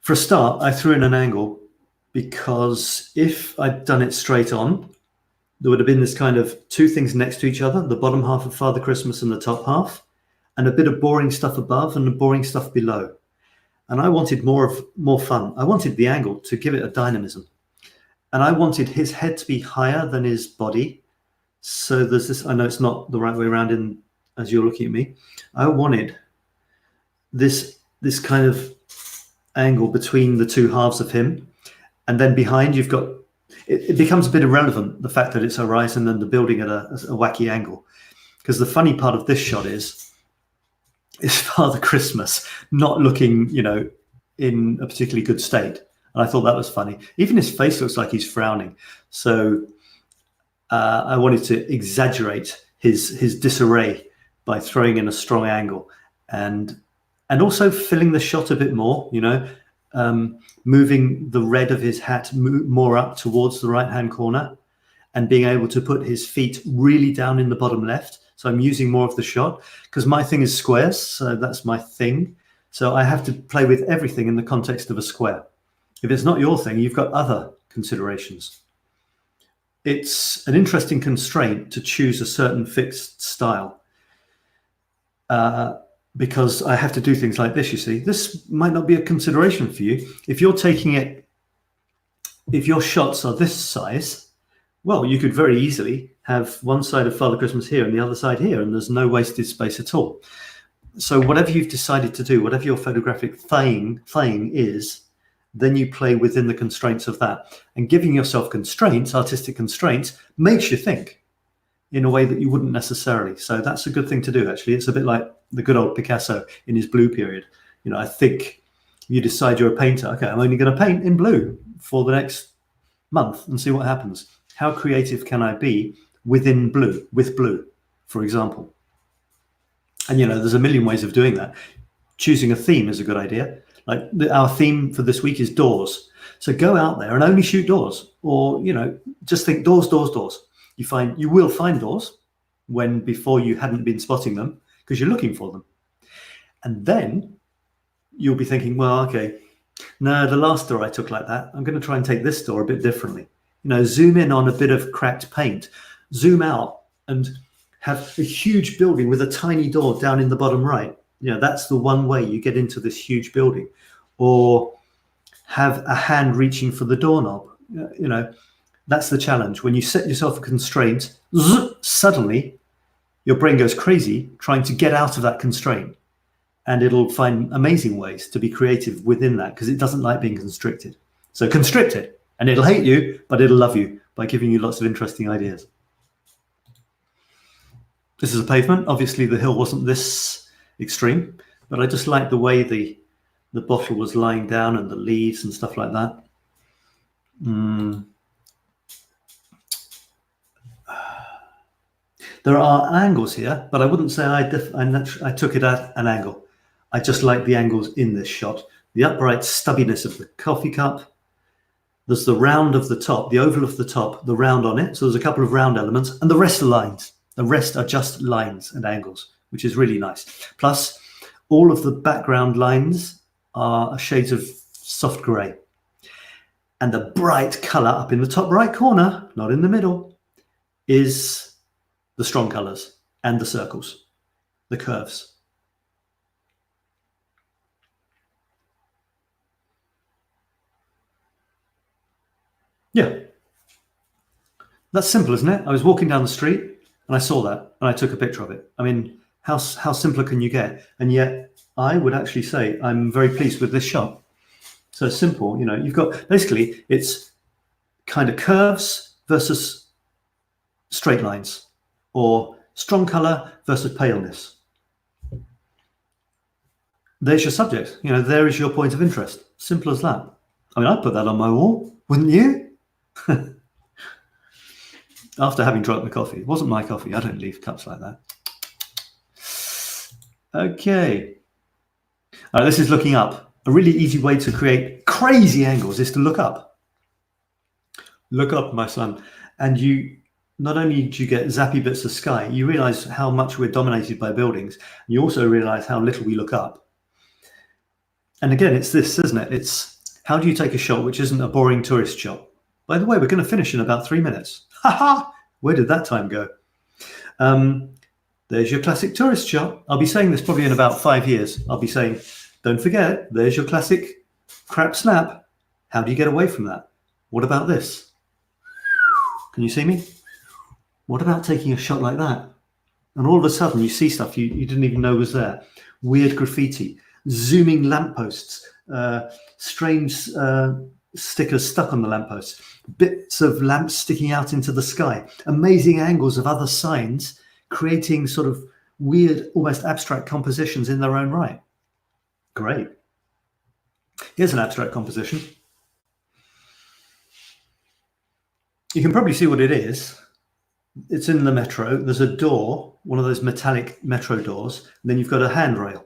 For a start, I threw in an angle because if I'd done it straight on, there would have been this kind of two things next to each other, the bottom half of Father Christmas and the top half, and a bit of boring stuff above and the boring stuff below. And I wanted more fun. I wanted the angle to give it a dynamism. And I wanted his head to be higher than his body. So there's this, I know it's not the right way around as you're looking at me. I wanted this kind of angle between the two halves of him. And then behind you've got, it becomes a bit irrelevant, the fact that it's horizon and the building at a wacky angle. Because the funny part of this shot is Father Christmas not looking, in a particularly good state. And I thought that was funny. Even his face looks like he's frowning. So I wanted to exaggerate his disarray by throwing in a strong angle and also filling the shot a bit more, moving the red of his hat more up towards the right-hand corner and being able to put his feet really down in the bottom left. So I'm using more of the shot because my thing is squares. So that's my thing. So I have to play with everything in the context of a square. If it's not your thing, you've got other considerations. It's an interesting constraint to choose a certain fixed style because I have to do things like this, you see. This might not be a consideration for you. If you're taking it, if your shots are this size, well, you could very easily have one side of Father Christmas here and the other side here, and there's no wasted space at all. So whatever you've decided to do, whatever your photographic thing is, then you play within the constraints of that. And giving yourself constraints, artistic constraints, makes you think in a way that you wouldn't necessarily. So that's a good thing to do, actually. It's a bit like the good old Picasso in his blue period. I think you decide you're a painter. Okay, I'm only going to paint in blue for the next month and see what happens. How creative can I be with blue, for example? And, there's a million ways of doing that. Choosing a theme is a good idea. Like our theme for this week is doors. So go out there and only shoot doors, or, just think doors, doors, doors. You will find doors when before you hadn't been spotting them because you're looking for them. And then you'll be thinking, well, okay, no, the last door I took like that, I'm going to try and take this door a bit differently. Zoom in on a bit of cracked paint, zoom out and have a huge building with a tiny door down in the bottom right. That's the one way you get into this huge building. Or have a hand reaching for the doorknob. That's the challenge. When you set yourself a constraint, suddenly your brain goes crazy trying to get out of that constraint. And it'll find amazing ways to be creative within that because it doesn't like being constricted. So constrict it, and it'll hate you, but it'll love you by giving you lots of interesting ideas. This is a pavement. Obviously, the hill wasn't this extreme, but I just like the way the bottle was lying down and the leaves and stuff like that. There are angles here, but I wouldn't say I took it at an angle. I just like the angles in this shot. The upright stubbiness of the coffee cup. There's the round of the top, the oval of the top, the round on it. So there's a couple of round elements, and the rest are lines. The rest are just lines and angles, which is really nice. Plus, all of the background lines are shades of soft grey. And the bright colour up in the top right corner, not in the middle, is the strong colours and the circles, the curves. Yeah. That's simple, isn't it? I was walking down the street and I saw that and I took a picture of it. I mean, how simpler can you get? And yet I would actually say I'm very pleased with this shot. So simple, you've got, basically it's kind of curves versus straight lines, or strong color versus paleness. There's your subject, there is your point of interest. Simple as that. I mean, I'd put that on my wall, wouldn't you? After having drunk the coffee. It wasn't my coffee. I don't leave cups like that. Okay. All right, this is looking up. A really easy way to create crazy angles is to look up. Look up, my son. And you not only do you get zappy bits of sky, you realize how much we're dominated by buildings. You also realize how little we look up. And again, it's this, isn't it? It's how do you take a shot which isn't a boring tourist shot? By the way, we're going to finish in about 3 minutes. Ha! Where did that time go? There's your classic tourist shot. I'll be saying this probably in about 5 years. I'll be saying, don't forget, there's your classic crap snap. How do you get away from that? What about this? Can you see me? What about taking a shot like that? And all of a sudden you see stuff you didn't even know was there. Weird graffiti, zooming lampposts, strange stickers stuck on the lampposts, bits of lamps sticking out into the sky, amazing angles of other signs, creating sort of weird, almost abstract compositions in their own right. Great. Here's an abstract composition. You can probably see what it is. It's in the metro. There's a door, one of those metallic metro doors, and then you've got a handrail.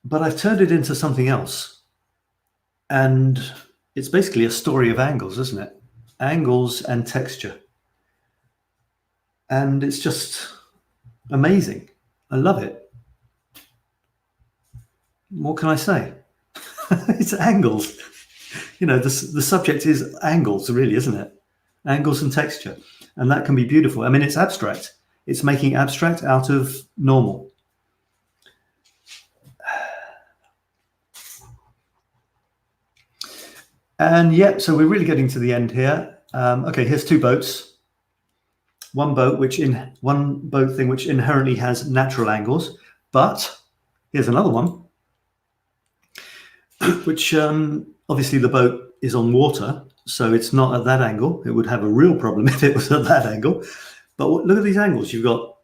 But I've turned it into something else. And it's basically a story of angles, isn't it? Angles and texture. And it's just amazing. I love it. What can I say? It's angles. The subject is angles, really, isn't it? Angles and texture. And that can be beautiful. I mean, it's abstract. It's making abstract out of normal. And yeah, so we're really getting to the end here. Okay, here's 2 boats. One boat thing which inherently has natural angles, but here's another one, which obviously the boat is on water, so it's not at that angle. It would have a real problem if it was at that angle. But look at these angles. You've got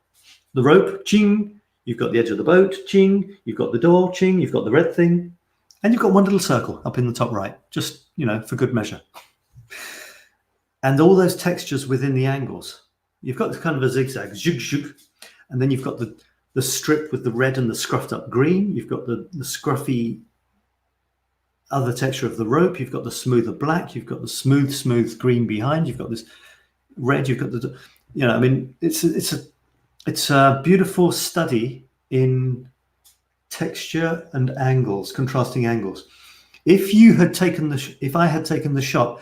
the rope, ching. You've got the edge of the boat, ching. You've got the door, ching. You've got the red thing. And you've got one little circle up in the top right, just, for good measure. And all those textures within the angles. You've got kind of a zigzag, zhug, zhug. And then you've got the strip with the red and the scruffed up green. You've got the scruffy other texture of the rope. You've got the smoother black. You've got the smooth green behind. You've got this red. You've got the, I mean, it's a beautiful study in texture and angles, contrasting angles. If I had taken the shot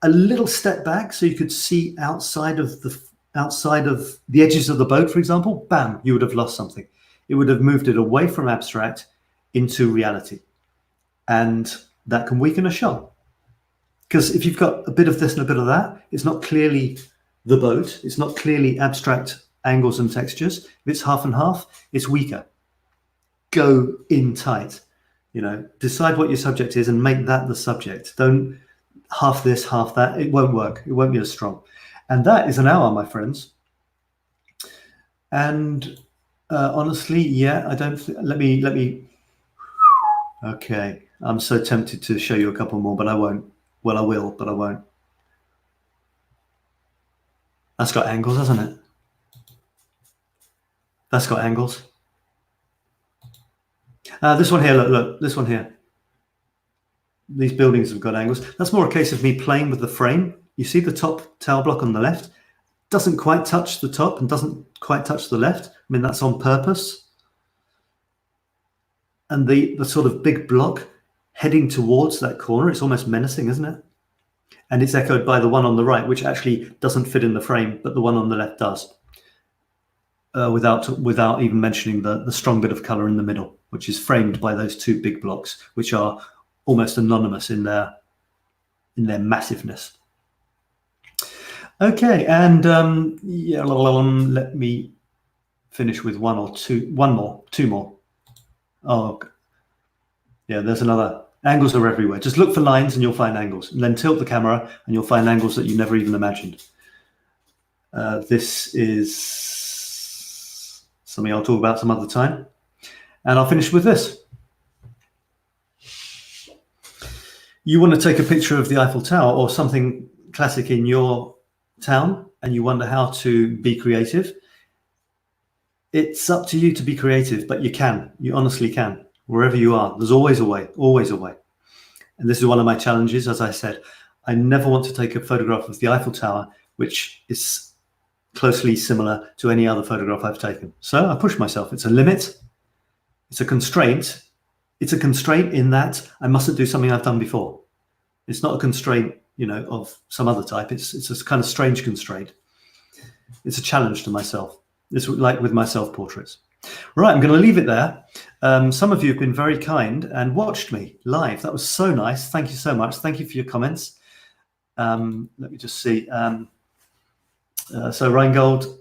a little step back so you could see outside of the edges of the boat, for example, bam, you would have lost something. It would have moved it away from abstract into reality. And that can weaken a shot. Because if you've got a bit of this and a bit of that, it's not clearly the boat. It's not clearly abstract angles and textures. If it's half and half, it's weaker. Go in tight. Decide what your subject is and make that the subject. Don't half this, half that. It won't work. It won't be as strong. And that is an hour, my friends. And honestly, yeah, I don't. Let me. Okay, I'm so tempted to show you a couple more, but I won't. Well, I will, but I won't. That's got angles, hasn't it? That's got angles. This one here, look, this one here. These buildings have got angles. That's more a case of me playing with the frame. You see the top tower block on the left? Doesn't quite touch the top and doesn't quite touch the left. I mean, that's on purpose. And the sort of big block heading towards that corner, it's almost menacing, isn't it? And it's echoed by the one on the right, which actually doesn't fit in the frame, but the one on the left does. Without even mentioning the strong bit of color in the middle, which is framed by those two big blocks, which are almost anonymous in their massiveness. Okay, and let me finish with two more. Oh, yeah, there's another. Angles are everywhere. Just look for lines and you'll find angles, and then tilt the camera and you'll find angles that you never even imagined. This is something I'll talk about some other time. And I'll finish with this. You want to take a picture of the Eiffel Tower or something classic in your town, and you wonder how to be creative. It's up to you to be creative, but you honestly can. Wherever you are, there's always a way, always a way. And this is one of my challenges. As I said, I never want to take a photograph of the Eiffel Tower, which is closely similar to any other photograph I've taken. So I push myself. It's a limit. It's a constraint. It's a constraint in that I mustn't do something I've done before. It's not a constraint, of some other type. It's a kind of strange constraint. It's a challenge to myself. It's like with my self-portraits. Right, I'm going to leave it there. Some of you have been very kind and watched me live. That was so nice. Thank you so much. Thank you for your comments. Let me just see. So Reingold,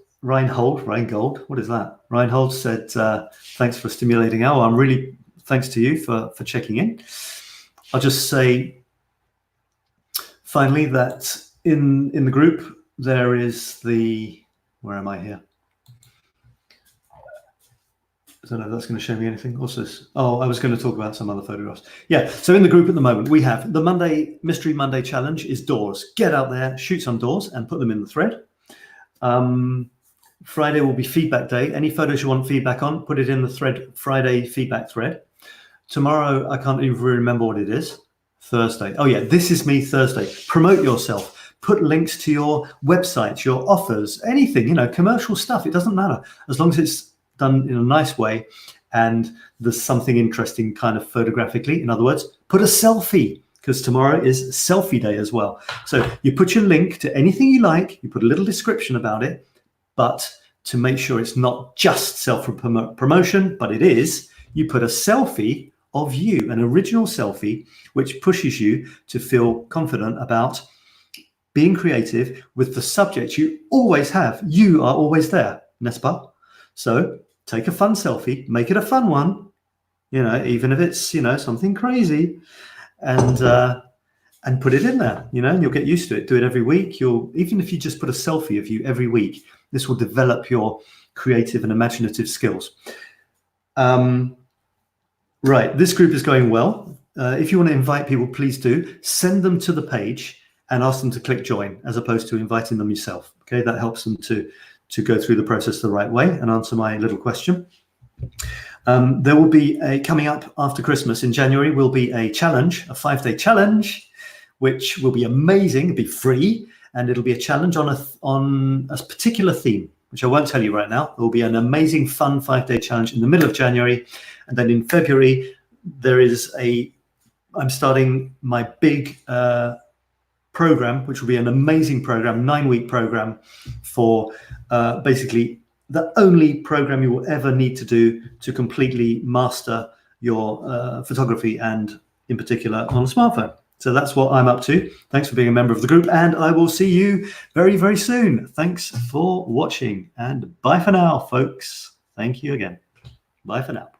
what is that? Reinhold said, thanks for a stimulating hour. I'm really, thanks to you for checking in. I'll just say, finally, that in the group, there is where am I here? I don't know if that's going to show me anything. Also, I was going to talk about some other photographs. Yeah, so in the group at the moment, we have the Mystery Monday challenge is doors. Get out there, shoot some doors and put them in the thread. Friday will be feedback day. Any photos you want feedback on, put it in the thread, Friday feedback thread. Tomorrow, I can't even remember what it is. Thursday. Oh yeah, this is me Thursday. Promote yourself. Put links to your websites, your offers, anything, commercial stuff. It doesn't matter. As long as it's done in a nice way and there's something interesting kind of photographically. In other words, put a selfie, because tomorrow is selfie day as well. So you put your link to anything you like, you put a little description about it, but to make sure it's not just self-promotion, but it is, you put a selfie of you, an original selfie, which pushes you to feel confident about being creative with the subject you always have. You are always there, n'est-ce pas? So take a fun selfie, make it a fun one, even if it's, something crazy, and put it in there, and you'll get used to it. Do it every week. Even if you just put a selfie of you every week, this will develop your creative and imaginative skills. Right, this group is going well. If you want to invite people, please do. Send them to the page and ask them to click join, as opposed to inviting them yourself. Okay, that helps them to go through the process the right way and answer my little question. There will be coming up after Christmas in January will be a challenge, a 5-day challenge, which will be amazing. It'll be free, and it'll be a challenge on a particular theme, which I won't tell you right now. There will be an amazing, fun 5-day challenge in the middle of January, and then in February I'm starting my big program, which will be an amazing program, 9-week program for basically the only program you will ever need to do to completely master your photography, and in particular on a smartphone. So that's what I'm up to. Thanks for being a member of the group, and I will see you very, very soon. Thanks for watching, and bye for now, folks. Thank you again. Bye for now.